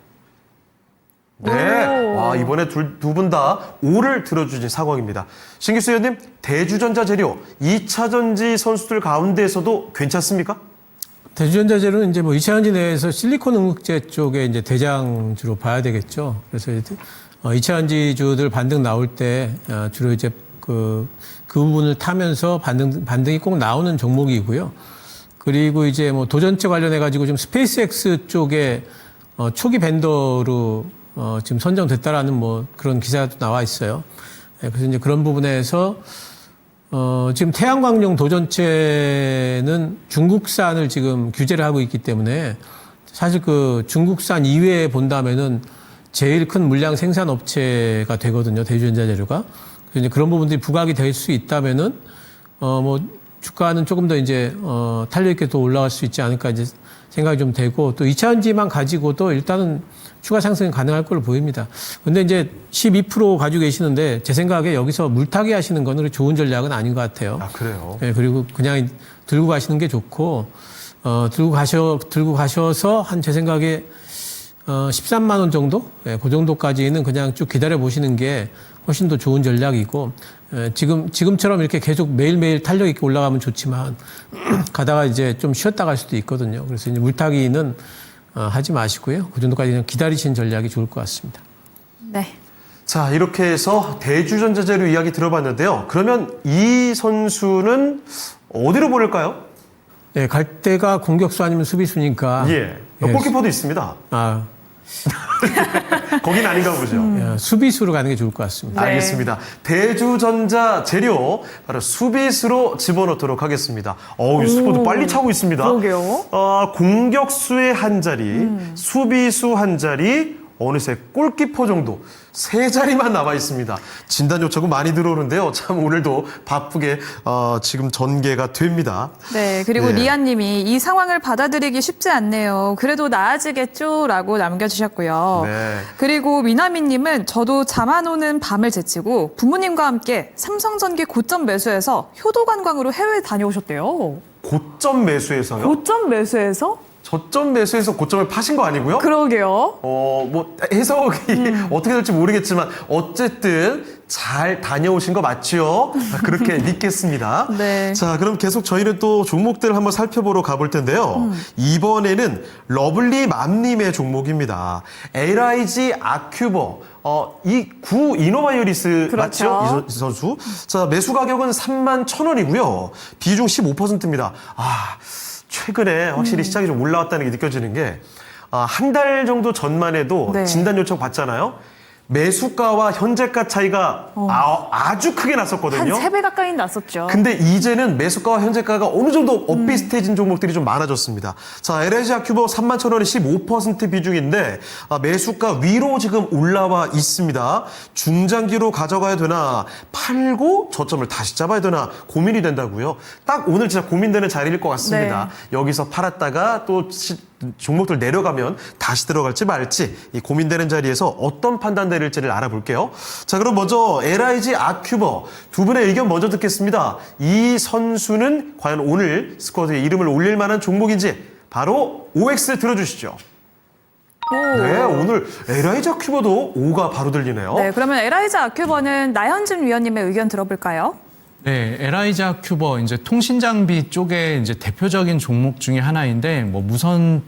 네. 오. 와, 이번에 두 분 다 O를 들어주신 상황입니다. 신기수 의원님, 대주전자재료 2차 전지 선수들 가운데에서도 괜찮습니까? 대주전자재료는 이제 뭐 2차 전지 내에서 실리콘 응급제 쪽에 이제 대장주로 봐야 되겠죠. 그래서 2차 전지주들 반등 나올 때 주로 이제 그 부분을 타면서 반등이 꼭 나오는 종목이고요. 그리고 이제 뭐 도전체 관련해 가지고 좀 스페이스X 쪽에 초기 벤더로 지금 선정됐다라는 뭐 그런 기사도 나와 있어요. 그래서 이제 그런 부분에서 지금 태양광용 도전체는 중국산을 지금 규제를 하고 있기 때문에 사실 그 중국산 이외에 본다면은 제일 큰 물량 생산 업체가 되거든요. 대주전자재료가. 그래서 이제 그런 부분들이 부각이 될 수 있다면은 뭐 주가는 조금 더 이제 탄력 있게 또 올라갈 수 있지 않을까 이제 생각이 좀 되고 또 2차 전지만 가지고도 일단은 추가 상승이 가능할 걸로 보입니다. 근데 이제 12% 가지고 계시는데 제 생각에 여기서 물타기 하시는 거는 좋은 전략은 아닌 것 같아요. 아, 그래요? 네, 그리고 그냥 들고 가시는 게 좋고 들고 가셔서 한 제 생각에 13만 원 정도? 네, 그 정도까지는 그냥 쭉 기다려 보시는 게 훨씬 더 좋은 전략이고 지금처럼 이렇게 계속 매일매일 탄력 있게 올라가면 좋지만 가다가 이제 좀 쉬었다 갈 수도 있거든요. 그래서 이제 물타기는 하지 마시고요. 그 정도까지 그냥 기다리시는 전략이 좋을 것 같습니다. 네. 자, 이렇게 해서 대주전자재료 이야기 들어봤는데요. 그러면 이 선수는 어디로 보낼까요? 네, 갈 때가 공격수 아니면 수비수니까. 예. 골키퍼도 있습니다. 거긴 아닌가 보죠. 수비수로 가는 게 좋을 것 같습니다. 네. 알겠습니다. 대주전자재료 바로 수비수로 집어넣도록 하겠습니다. 이 스포도 빨리 차고 있습니다. 그러게요. 공격수의 한 자리, 수비수 한 자리, 어느새 골키퍼 정도 세 자리만 남아 있습니다. 진단 요청은 많이 들어오는데요. 참 오늘도 바쁘게 지금 전개가 됩니다. 네, 그리고 네. 리안님이 이 상황을 받아들이기 쉽지 않네요. 그래도 나아지겠죠라고 남겨주셨고요. 네. 그리고 미나미님은 저도 잠 안 오는 밤을 제치고 부모님과 함께 삼성전기 고점 매수해서 효도 관광으로 해외 다녀오셨대요. 고점 매수해서요? 고점 매수해서 저점 매수해서 고점을 파신 거 아니고요? 그러게요. 뭐 해석이 어떻게 될지 모르겠지만 어쨌든 잘 다녀오신 거 맞죠? 그렇게 믿겠습니다. 네. 자, 그럼 계속 저희는 또 종목들을 한번 살펴보러 가볼 텐데요. 이번에는 러블리 맘님의 종목입니다. LIG 아큐버. 이 구 이노바이오리스 그렇죠. 맞죠? 이 선수. 자, 매수 가격은 31,000원이고요. 비중 15%입니다. 최근에 확실히 시장이 좀 올라왔다는 게 느껴지는 게, 한 달 정도 전만 해도 네. 진단 요청 받잖아요. 매수가와 현재가 차이가 아주 크게 났었거든요. 한 3배 가까이 났었죠. 근데 이제는 매수가와 현재가가 어느 정도 엇비슷해진 종목들이 좀 많아졌습니다. 자, LIG 아큐버 31,000원이 15% 비중인데 매수가 위로 지금 올라와 있습니다. 중장기로 가져가야 되나 팔고 저점을 다시 잡아야 되나 고민이 된다고요. 딱 오늘 진짜 고민되는 자리일 것 같습니다. 여기서 팔았다가 또 종목들 내려가면 다시 들어갈지 말지 이 고민되는 자리에서 어떤 판단 내릴지를 알아볼게요. 자, 그럼 먼저 LIG 아큐버 두 분의 의견 먼저 듣겠습니다. 이 선수는 과연 오늘 스쿼드에 이름을 올릴 만한 종목인지 바로 OX 들어주시죠. 네, 오늘 LIG 아큐버도 5가 바로 들리네요. 네, 그러면 LIG 아큐버는 나현진 위원님의 의견 들어볼까요? 네, LIG 아큐버 이제 통신 장비 쪽에 이제 대표적인 종목 중에 하나인데 뭐 무선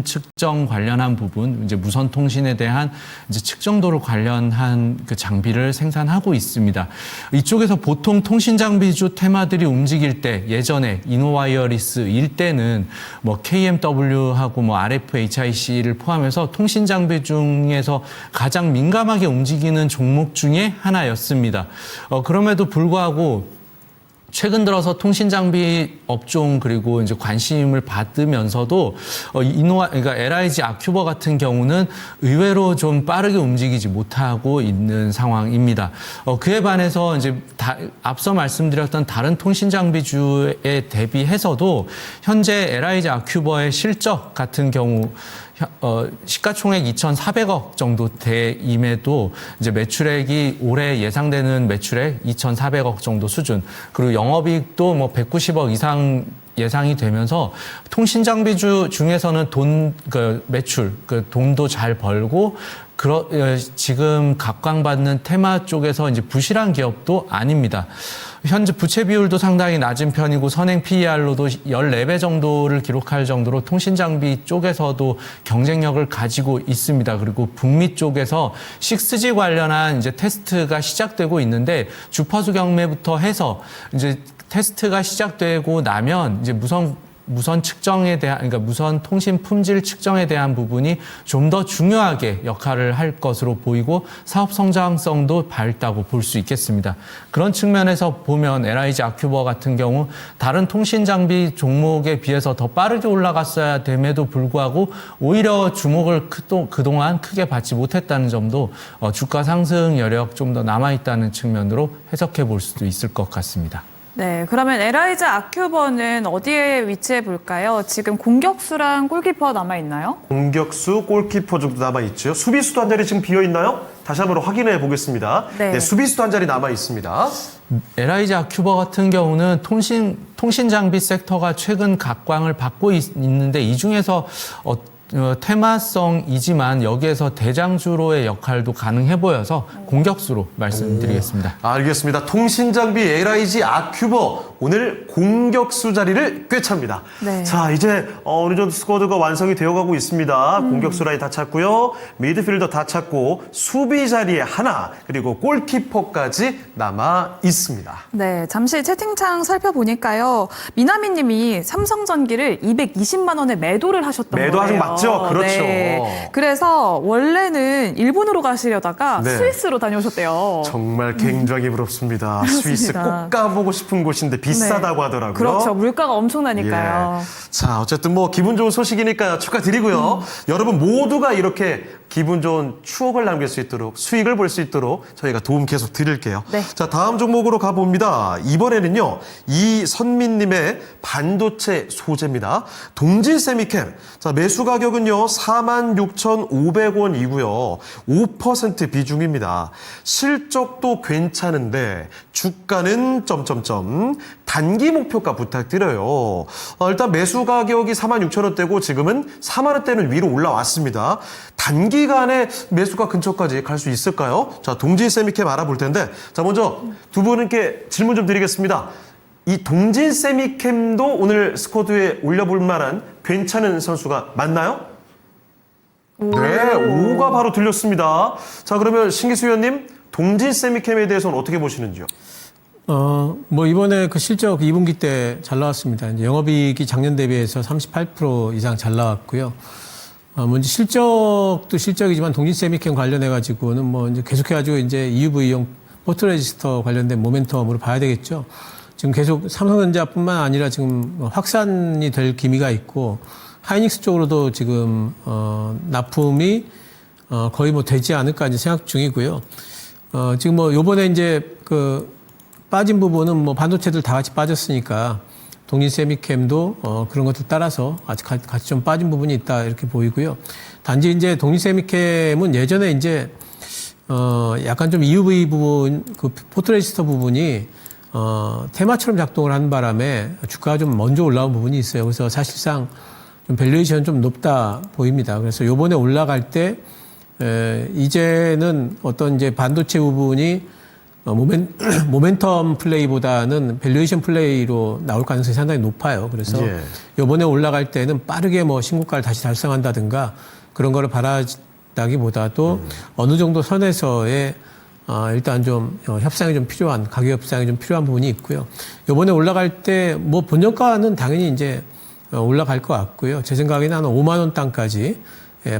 측정 관련한 부분, 이제 무선 통신에 대한 이제 측정도를 관련한 그 장비를 생산하고 있습니다. 이쪽에서 보통 통신 장비주 테마들이 움직일 때 예전에 이노와이어리스일 때는 뭐 KMW하고 뭐 RFHIC를 포함해서 통신 장비 중에서 가장 민감하게 움직이는 종목 중에 하나였습니다. 그럼에도 불구하고 최근 들어서 통신 장비 업종 그리고 이제 관심을 받으면서도 그러니까 LIG 아큐버 같은 경우는 의외로 좀 빠르게 움직이지 못하고 있는 상황입니다. 그에 반해서 이제 앞서 말씀드렸던 다른 통신 장비주에 대비해서도 현재 LIG 아큐버의 실적 같은 경우 시가총액 2,400억 정도 돼임에도 이제 매출액이 올해 예상되는 매출액 2,400억 정도 수준, 그리고 영업이익도 뭐 190억 이상 예상이 되면서 통신 장비주 중에서는 매출, 돈도 잘 벌고 지금 각광받는 테마 쪽에서 이제 부실한 기업도 아닙니다. 현재 부채 비율도 상당히 낮은 편이고 선행 PER로도 14배 정도를 기록할 정도로 통신 장비 쪽에서도 경쟁력을 가지고 있습니다. 그리고 북미 쪽에서 6G 관련한 이제 테스트가 시작되고 있는데 주파수 경매부터 해서 이제 테스트가 시작되고 나면 이제 무선 측정에 대한, 그러니까 무선 통신 품질 측정에 대한 부분이 좀 더 중요하게 역할을 할 것으로 보이고 사업 성장성도 밝다고 볼 수 있겠습니다. 그런 측면에서 보면 LIG 아큐버 같은 경우 다른 통신 장비 종목에 비해서 더 빠르게 올라갔어야 됨에도 불구하고 오히려 주목을 그동안 크게 받지 못했다는 점도 주가 상승 여력 좀 더 남아있다는 측면으로 해석해 볼 수도 있을 것 같습니다. 네, 그러면 LIG 아큐버는 어디에 위치해 볼까요? 지금 공격수랑 골키퍼 남아있나요? 공격수, 골키퍼 정도 남아있죠. 수비수도 한 자리 지금 비어있나요? 다시 한번 확인해 보겠습니다. 네. 수비수도 한 자리 남아있습니다. LIG 아큐버 같은 경우는 통신 장비 섹터가 최근 각광을 받고 있는데 이 중에서 테마성이지만 여기에서 대장주로의 역할도 가능해 보여서 공격수로 말씀드리겠습니다. 알겠습니다. 통신장비 LIG 아큐버 오늘 공격수 자리를 꿰찹니다. 네. 자, 이제 어느 정도 스쿼드가 완성이 되어가고 있습니다. 공격수 라인 다 찼고요. 미드필더 다 찼고 수비 자리에 하나, 그리고 골키퍼까지 남아 있습니다. 네, 잠시 채팅창 살펴보니까요. 미나미 님이 삼성전기를 220만 원에 매도를 하셨던 매도하신 거예요. 맞죠? 그렇죠. 네. 그래서 원래는 일본으로 가시려다가 네. 스위스로 다녀오셨대요. 정말 굉장히 부럽습니다. 스위스 꼭 가보고 싶은 곳인데 비싸다고 하더라고요. 그렇죠. 물가가 엄청나니까요. 자, 어쨌든 뭐 기분 좋은 소식이니까 축하드리고요. 여러분 모두가 이렇게 기분 좋은 추억을 남길 수 있도록 수익을 볼 수 있도록 저희가 도움 계속 드릴게요. 네. 자, 다음 종목으로 가봅니다. 이번에는요, 이선민님의 반도체 소재입니다. 동진세미캠. 자, 매수 가격은요, 46,500원이고요. 5% 비중입니다. 실적도 괜찮은데 주가는 점점점 단기 목표가 부탁드려요. 일단 매수 가격이 46,000원대고 지금은 4만 원대는 위로 올라왔습니다. 단기간에 매수가 근처까지 갈 수 있을까요? 자, 동진세미캠 알아볼 텐데, 자, 먼저 두 분께 질문 좀 드리겠습니다. 이 동진세미캠도 오늘 스쿼드에 올려볼 만한 괜찮은 선수가 맞나요? 네, 5가 바로 들렸습니다. 자, 그러면 신기수 위원님, 동진세미캠에 대해서는 어떻게 보시는지요? 뭐 이번에 그 실적 2분기 때 잘 나왔습니다. 이제 영업이익이 작년 대비해서 38% 이상 잘 나왔고요. 먼저 실적도 실적이지만 동진세미캠 관련해 가지고는 뭐 이제 계속해 가지고 이제 EUV용 포토레지스터 관련된 모멘텀으로 봐야 되겠죠. 지금 계속 삼성전자뿐만 아니라 지금 확산이 될 기미가 있고 하이닉스 쪽으로도 지금 납품이 거의 뭐 되지 않을까 이제 생각 중이고요. 지금 뭐 요번에 이제 그 빠진 부분은 뭐 반도체들 다 같이 빠졌으니까 동진세미캠도 그런 것들 따라서 아직 같이 좀 빠진 부분이 있다 이렇게 보이고요. 단지 이제 동진세미캠은 예전에 이제 약간 좀 EUV 부분 그 포토레지스터 부분이 테마처럼 작동을 하는 바람에 주가가 좀 먼저 올라온 부분이 있어요. 그래서 사실상 좀 밸류에이션 좀 높다 보입니다. 그래서 요번에 올라갈 때 이제는 어떤 이제 반도체 부분이 모멘텀 플레이보다는 밸류에이션 플레이로 나올 가능성이 상당히 높아요. 그래서 요번에 올라갈 때는 빠르게 뭐 신고가를 다시 달성한다든가 그런 거를 바라다기보다도 어느 정도 선에서의 일단 좀 협상이 좀 필요한 가격 협상이 좀 필요한 부분이 있고요. 요번에 올라갈 때 뭐 본전가는 당연히 이제 올라갈 것 같고요. 제 생각에는 한 5만 원 땅까지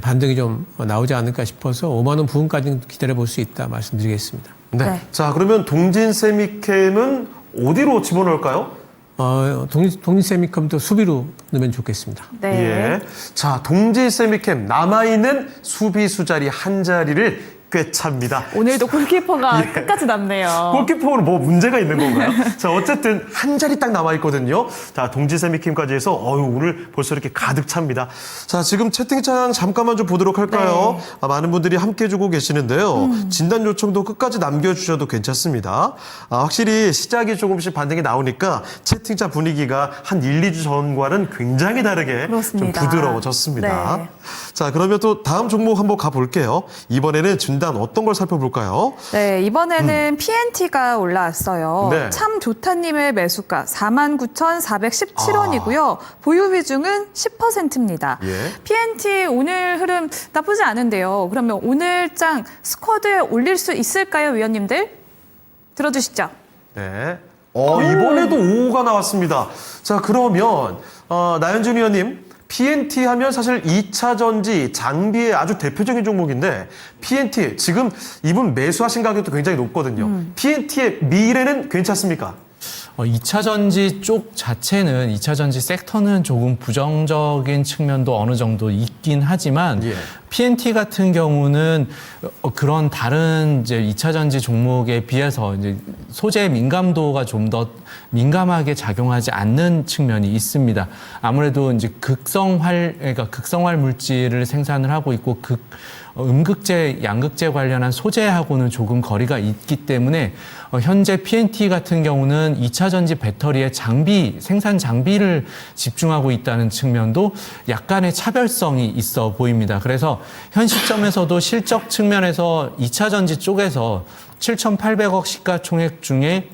반등이 좀 나오지 않을까 싶어서 5만 원 부분까지는 기다려 볼 수 있다 말씀드리겠습니다. 네. 네. 자, 그러면 동진세미캠은 어디로 집어넣을까요? 동진세미캠도 수비로 넣으면 좋겠습니다. 네. 예. 자, 동진세미캠 남아있는 수비수 자리 한 자리를 꿰찹니다. 오늘도 골키퍼가 끝까지 남네요. 골키퍼는 뭐 문제가 있는 건가요? 자, 어쨌든 한 자리 딱 남아있거든요. 자, 동진세미캠까지 해서 오늘 벌써 이렇게 가득 찹니다. 자, 지금 채팅창 잠깐만 좀 보도록 할까요? 네. 많은 분들이 함께 해주고 계시는데요. 진단 요청도 끝까지 남겨주셔도 괜찮습니다. 확실히 시작이 조금씩 반등이 나오니까 채팅창 분위기가 한 1, 2주 전과는 굉장히 다르게 그렇습니다. 좀 부드러워졌습니다. 네. 자, 그러면 또 다음 종목 한번 가볼게요. 이번에는 진단 어떤 걸 살펴볼까요? 네, 이번에는 PNT가 올라왔어요. 네. 참 좋다님의 매수가 49,417원이고요. 보유 비중은 10%입니다. 예. PNT 오늘 흐름 나쁘지 않은데요. 그러면 오늘장 스쿼드에 올릴 수 있을까요, 위원님들? 들어주시죠. 네. 이번에도 5가 나왔습니다. 자, 그러면 나현준 위원님, PNT 하면 사실 2차 전지 장비의 아주 대표적인 종목인데 PNT 지금 이분 매수하신 가격도 굉장히 높거든요. PNT의 미래는 괜찮습니까? 2차 전지 쪽 자체는 2차 전지 섹터는 조금 부정적인 측면도 어느 정도 있긴 하지만 예. PNT 같은 경우는 그런 다른 이제 2차 전지 종목에 비해서 이제 소재 민감도가 좀 더 민감하게 작용하지 않는 측면이 있습니다. 아무래도 이제 그러니까 극성활 물질을 생산을 하고 있고 음극재, 양극재 관련한 소재하고는 조금 거리가 있기 때문에 현재 PNT 같은 경우는 2차 전지 배터리의 생산 장비를 집중하고 있다는 측면도 약간의 차별성이 있어 보입니다. 그래서 현 시점에서도 실적 측면에서 2차 전지 쪽에서 7,800억 시가총액 중에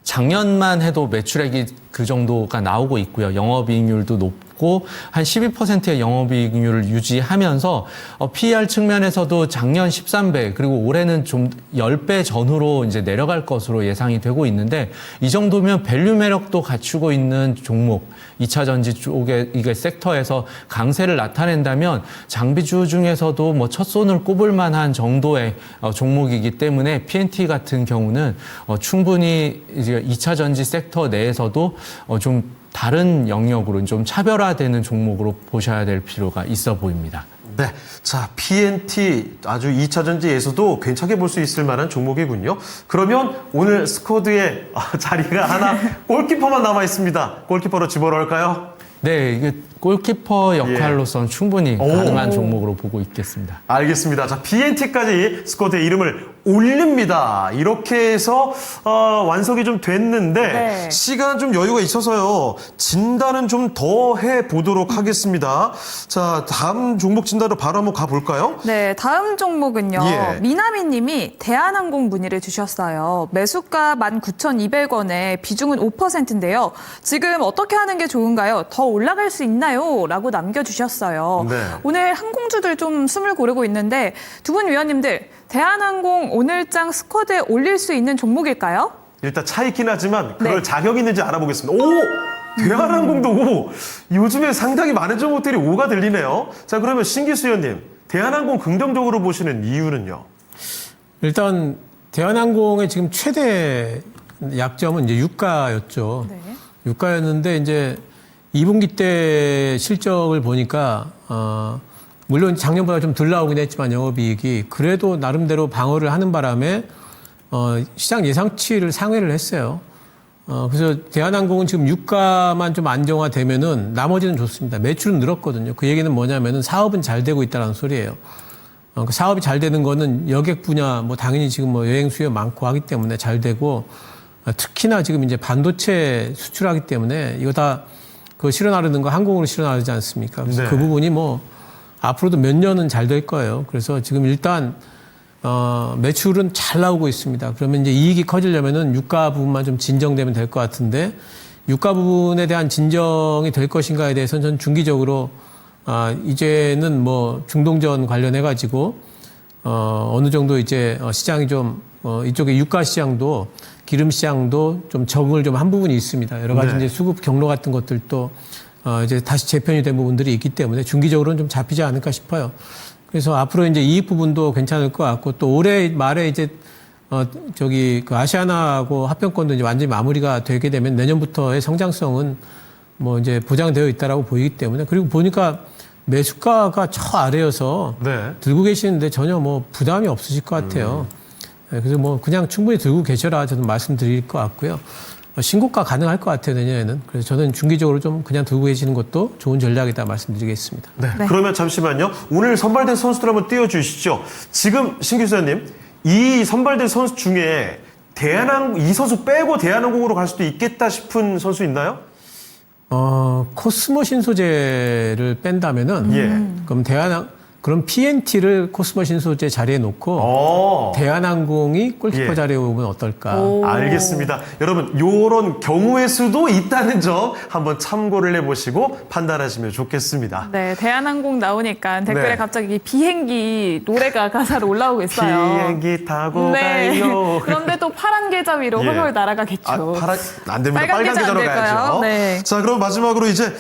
작년만 해도 매출액이 그 정도가 나오고 있고요. 영업이익률도 높고 한 12%의 영업이익률을 유지하면서 PER 측면에서도 작년 13배 그리고 올해는 좀 10배 전후로 이제 내려갈 것으로 예상이 되고 있는데 이 정도면 밸류 매력도 갖추고 있는 종목 2차 전지 쪽에 이게 섹터에서 강세를 나타낸다면 장비주 중에서도 뭐 첫 손을 꼽을 만한 정도의 종목이기 때문에 PNT 같은 경우는 충분히 이제 2차 전지 섹터 내에서도 좀 다른 영역으로 좀 차별화되는 종목으로 보셔야 될 필요가 있어 보입니다. 네. 자, PNT 아주 2차 전지에서도 괜찮게 볼 수 있을 만한 종목이군요. 그러면 오늘 스쿼드에 자리가 하나 골키퍼만 남아 있습니다. 골키퍼로 집어넣을까요? 네, 이게 골키퍼 역할로서는 충분히 가능한 종목으로 보고 있겠습니다. 알겠습니다. 자, BNT까지 스쿼드에 이름을 올립니다. 이렇게 해서 완성이 좀 됐는데 네. 시간 좀 여유가 있어서요. 진단은 좀 더 해보도록 하겠습니다. 자, 다음 종목 진단으로 바로 한번 가볼까요? 네, 다음 종목은요. 예. 미나미 님이 대한항공 문의를 주셨어요. 매수가 19,200원에 비중은 5%인데요. 지금 어떻게 하는 게 좋은가요? 더 올라갈 수 있나요? 라고 남겨주셨어요. 네. 오늘 항공주들 좀 숨을 고르고 있는데 두 분 위원님들 대한항공 오늘장 스쿼드에 올릴 수 있는 종목일까요? 일단 차 있긴 하지만 그걸 네. 자격이 있는지 알아보겠습니다. 오! 대한항공도 오! 요즘에 상당히 많은 종목들이 오가 들리네요. 자, 그러면 신기수 의원님, 대한항공 긍정적으로 보시는 이유는요? 일단 대한항공의 지금 최대 약점은 이제 유가였죠. 네. 유가였는데 이제 2분기 때 실적을 보니까 물론 작년보다 좀 덜 나오긴 했지만 영업이익이 그래도 나름대로 방어를 하는 바람에 시장 예상치를 상회를 했어요. 그래서 대한항공은 지금 유가만 좀 안정화되면은 나머지는 좋습니다. 매출은 늘었거든요. 그 얘기는 뭐냐면은 사업은 잘 되고 있다는 소리예요. 그 사업이 잘 되는 거는 여객 분야 뭐 당연히 지금 뭐 여행 수요 많고 하기 때문에 잘 되고 특히나 지금 이제 반도체 수출하기 때문에 이거 다 그 실어 나르는 거 항공으로 실어 나르지 않습니까? 그래서 네. 그 부분이 뭐 앞으로도 몇 년은 잘 될 거예요. 그래서 지금 일단 매출은 잘 나오고 있습니다. 그러면 이제 이익이 커지려면은 유가 부분만 좀 진정되면 될 것 같은데 유가 부분에 대한 진정이 될 것인가에 대해서는 전 중기적으로 이제는 뭐 중동전 관련해 가지고 어느 정도 이제 시장이 좀 이쪽에 유가 시장도 기름 시장도 좀 적응을 좀 한 부분이 있습니다. 여러 가지 네. 이제 수급 경로 같은 것들도 이제 다시 재편이 된 부분들이 있기 때문에 중기적으로는 좀 잡히지 않을까 싶어요. 그래서 앞으로 이제 이익 부분도 괜찮을 것 같고 또 올해 말에 이제 그 아시아나하고 합병권도 이제 완전히 마무리가 되게 되면 내년부터의 성장성은 뭐 이제 보장되어 있다라고 보이기 때문에 그리고 보니까 매수가가 저 아래여서 네. 들고 계시는데 전혀 뭐 부담이 없으실 것 같아요. 네, 그래서 뭐 그냥 충분히 들고 계셔라 저는 말씀드릴 것 같고요. 신고가 가능할 것 같아요, 내년에는. 그래서 저는 중기적으로 좀 그냥 들고 계시는 것도 좋은 전략이다 말씀드리겠습니다. 네. 그러면 잠시만요. 오늘 선발된 선수들 한번 띄워주시죠. 지금 신기수님, 이 선발된 선수 중에 이 선수 빼고 대한항공으로 갈 수도 있겠다 싶은 선수 있나요? 코스모 신소재를 뺀다면은 예. 그럼 PNT를 코스모 신소재 자리에 놓고 대한항공이 골키퍼 예. 자리에 오면 어떨까? 알겠습니다. 여러분, 요런 경우의 수도 있다는 점 한번 참고를 해보시고 판단하시면 좋겠습니다. 네, 대한항공 나오니까 댓글에 네. 갑자기 비행기 노래가 가사로 올라오고 있어요. 비행기 타고 네. 가요. 그런데 또 파란 계좌 위로 예. 헐헐 날아가겠죠. 안 됩니다. 빨간 빨간 계좌 안 계좌로 될까요? 가야죠. 네. 자, 그럼 마지막으로 이제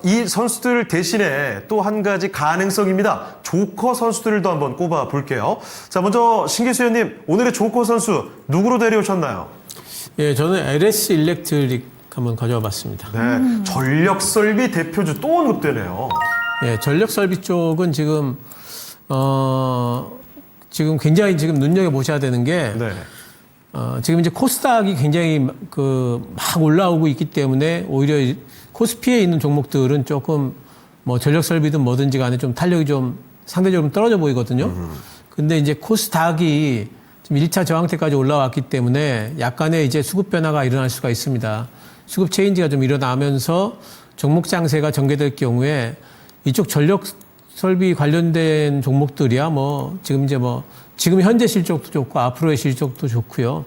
이 선수들 대신에 또 한 가지 가능성입니다. 조커 선수들도 한번 꼽아 볼게요. 자, 먼저 신기수 의원님, 오늘의 조커 선수 누구로 데려오셨나요? 예, 저는 LS 일렉트릭 한번 가져와 봤습니다. 네, 전력설비 대표주 또 언급되네요. 예, 전력 설비 쪽은 지금 지금 굉장히 지금 눈여겨 보셔야 되는 게 네. 지금 이제 코스닥이 굉장히 막 올라오고 있기 때문에 오히려 코스피에 있는 종목들은 조금 뭐 전력 설비든 뭐든지 간에 좀 탄력이 좀 상대적으로 떨어져 보이거든요. 근데 이제 코스닥이 지금 1차 저항대까지 올라왔기 때문에 약간의 이제 수급 변화가 일어날 수가 있습니다. 수급 체인지가 좀 일어나면서 종목 장세가 전개될 경우에 이쪽 전력 설비 관련된 종목들이야 뭐 지금 현재 실적도 좋고 앞으로의 실적도 좋고요.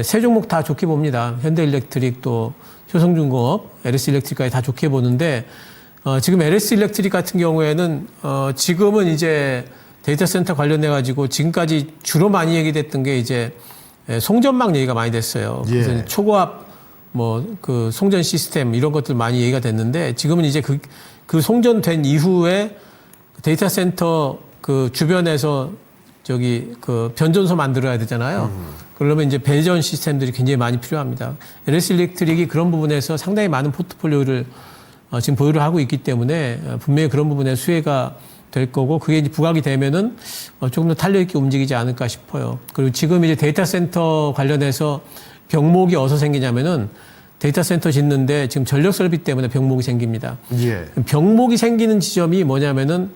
세 종목 다 좋게 봅니다. 현대일렉트릭 또 효성중공업, LS일렉트릭까지 다 좋게 보는데 지금 LS일렉트릭 같은 경우에는 지금은 이제 데이터 센터 관련해 가지고 지금까지 주로 많이 얘기됐던 게 이제 송전망 얘기가 많이 됐어요. 그래서 예. 초고압 그 송전 시스템 이런 것들 많이 얘기가 됐는데 지금은 이제 그 송전된 이후에 데이터 센터 그 주변에서 그 변전소 만들어야 되잖아요. 그러면 이제 배전 시스템들이 굉장히 많이 필요합니다. LS일렉트릭이 그런 부분에서 상당히 많은 포트폴리오를 지금 보유를 하고 있기 때문에 분명히 그런 부분에 수혜가 될 거고 그게 이제 부각이 되면은 조금 더 탄력 있게 움직이지 않을까 싶어요. 그리고 지금 이제 데이터 센터 관련해서 병목이 어디서 생기냐면은 데이터 센터 짓는데 지금 전력 설비 때문에 병목이 생깁니다. 예. 병목이 생기는 지점이 뭐냐면은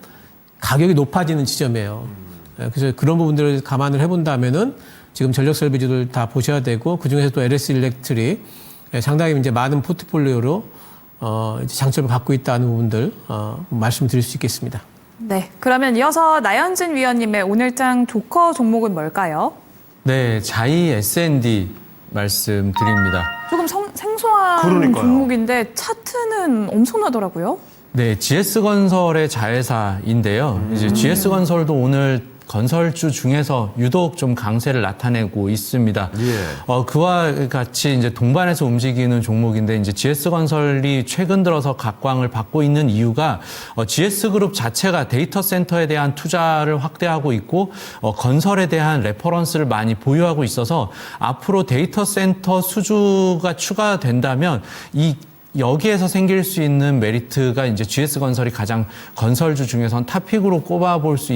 가격이 높아지는 지점이에요. 그래서 그런 부분들을 감안을 해본다면은 지금 전력 설비주들 다 보셔야 되고 그중에서 또 LS 일렉트릭 상당히 이제 많은 포트폴리오로 이제 장점을 갖고 있다는 부분들 말씀드릴 수 있겠습니다. 네, 그러면 이어서 나현진 위원님의 오늘장 조커 종목은 뭘까요? 네, 자이 S&D 말씀드립니다. 조금 생소한 그러니까요. 종목인데 차트는 엄청나더라고요. 네, GS건설의 자회사인데요. 이제 GS건설도 오늘 건설주 중에서 유독 좀 강세를 나타내고 있습니다. 예. 그와 같이 이제 동반해서 움직이는 종목인데 이제 GS건설이 최근 들어서 각광을 받고 있는 이유가 GS그룹 자체가 데이터 센터에 대한 투자를 확대하고 있고 건설에 대한 레퍼런스를 많이 보유하고 있어서 앞으로 데이터 센터 수주가 추가된다면 여기에서 생길 수 있는 메리트가 이제 GS건설이 가장 건설주 중에선 탑픽으로 꼽아볼 수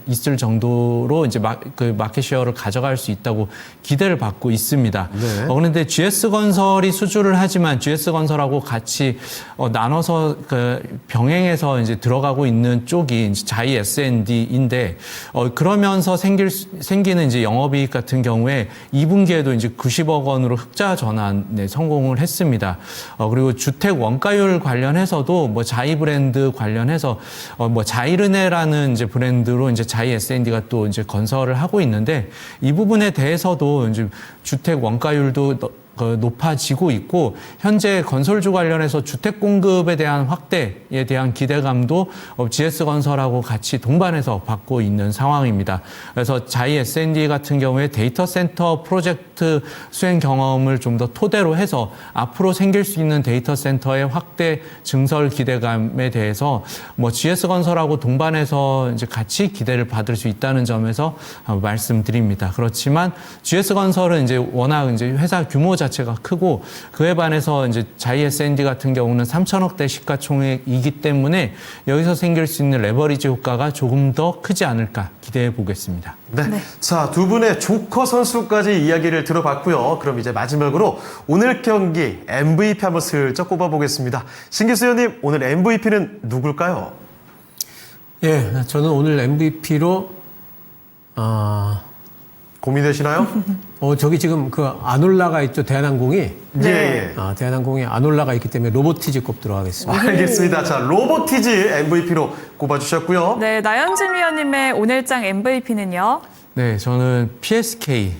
있을 정도로 이제 마켓쉐어를 가져갈 수 있다고 기대를 받고 있습니다. 네. 그런데 GS건설이 수주를 하지만 GS건설하고 같이 나눠서 병행해서 이제 들어가고 있는 쪽이 이제 자이 S&D인데 그러면서 생기는 이제 영업이익 같은 경우에 2분기에도 이제 90억 원으로 흑자 전환에 성공을 했습니다. 그리고 주택 원가율 관련해서도 뭐 자이 브랜드 관련해서 뭐 자이르네라는 이제 브랜드로 이제 자이 S&D가 또 이제 건설을 하고 있는데 이 부분에 대해서도 이제 주택 원가율도 높아지고 있고 현재 건설주 관련해서 주택 공급에 대한 확대에 대한 기대감도 GS건설하고 같이 동반해서 받고 있는 상황입니다. 그래서 자이 S&D 같은 경우에 데이터 센터 프로젝트 수행 경험을 좀 더 토대로 해서 앞으로 생길 수 있는 데이터 센터의 확대 증설 기대감에 대해서 뭐 GS건설하고 동반해서 이제 같이 기대를 받을 수 있다는 점에서 말씀드립니다. 그렇지만 GS건설은 이제 워낙 이제 회사 규모 자체가 크고 그에 반해서 이제 자이 S&D 같은 경우는 3천억대 시가총액이기 때문에 여기서 생길 수 있는 레버리지 효과가 조금 더 크지 않을까 기대해 보겠습니다. 네. 자, 두 분의 조커 선수까지 이야기를 들어봤고요. 그럼 이제 마지막으로 오늘 경기 MVP 한번 슬쩍 꼽아보겠습니다. 신기수 의원님, 오늘 MVP는 누굴까요? 예, 저는 오늘 MVP로 고민되시나요? 저기 지금 그 안 올라가 있죠, 대한항공이. 예. 대한항공이 안 올라가 있기 때문에 로보티즈 꼽도록 하겠습니다. 알겠습니다. 자, 로보티즈 MVP로 꼽아주셨고요. 네, 나현진 위원님의 오늘장 MVP는요? 네, 저는 PSK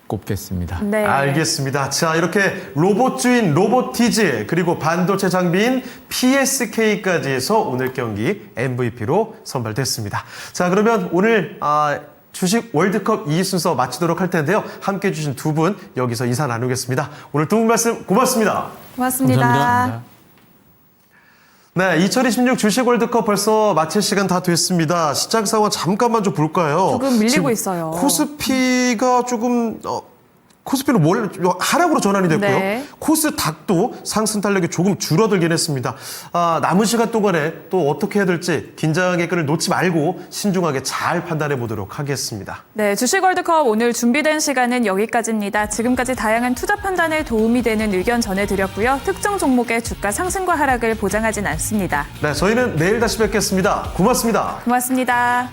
꼽겠습니다. 네. 알겠습니다. 자, 이렇게 로봇주인 로보티즈 그리고 반도체 장비인 PSK까지 해서 오늘 경기 MVP로 선발됐습니다. 자, 그러면 오늘 주식 월드컵 2순서 마치도록 할 텐데요. 함께해 주신 두 분 여기서 인사 나누겠습니다. 오늘 두 분 말씀 고맙습니다. 고맙습니다. 감사합니다. 네, 2026 주식 월드컵 벌써 마칠 시간 다 됐습니다. 시장 상황 잠깐만 좀 볼까요? 조금 밀리고 지금 있어요. 코스피가 조금 코스피는 하락으로 전환이 됐고요. 네. 코스닥도 상승 탄력이 조금 줄어들긴 했습니다. 남은 시간 동안에 또 어떻게 해야 될지 긴장의 끈을 놓지 말고 신중하게 잘 판단해 보도록 하겠습니다. 네, 주식 월드컵 오늘 준비된 시간은 여기까지입니다. 지금까지 다양한 투자 판단에 도움이 되는 의견 전해드렸고요. 특정 종목의 주가 상승과 하락을 보장하진 않습니다. 네, 저희는 내일 다시 뵙겠습니다. 고맙습니다. 고맙습니다.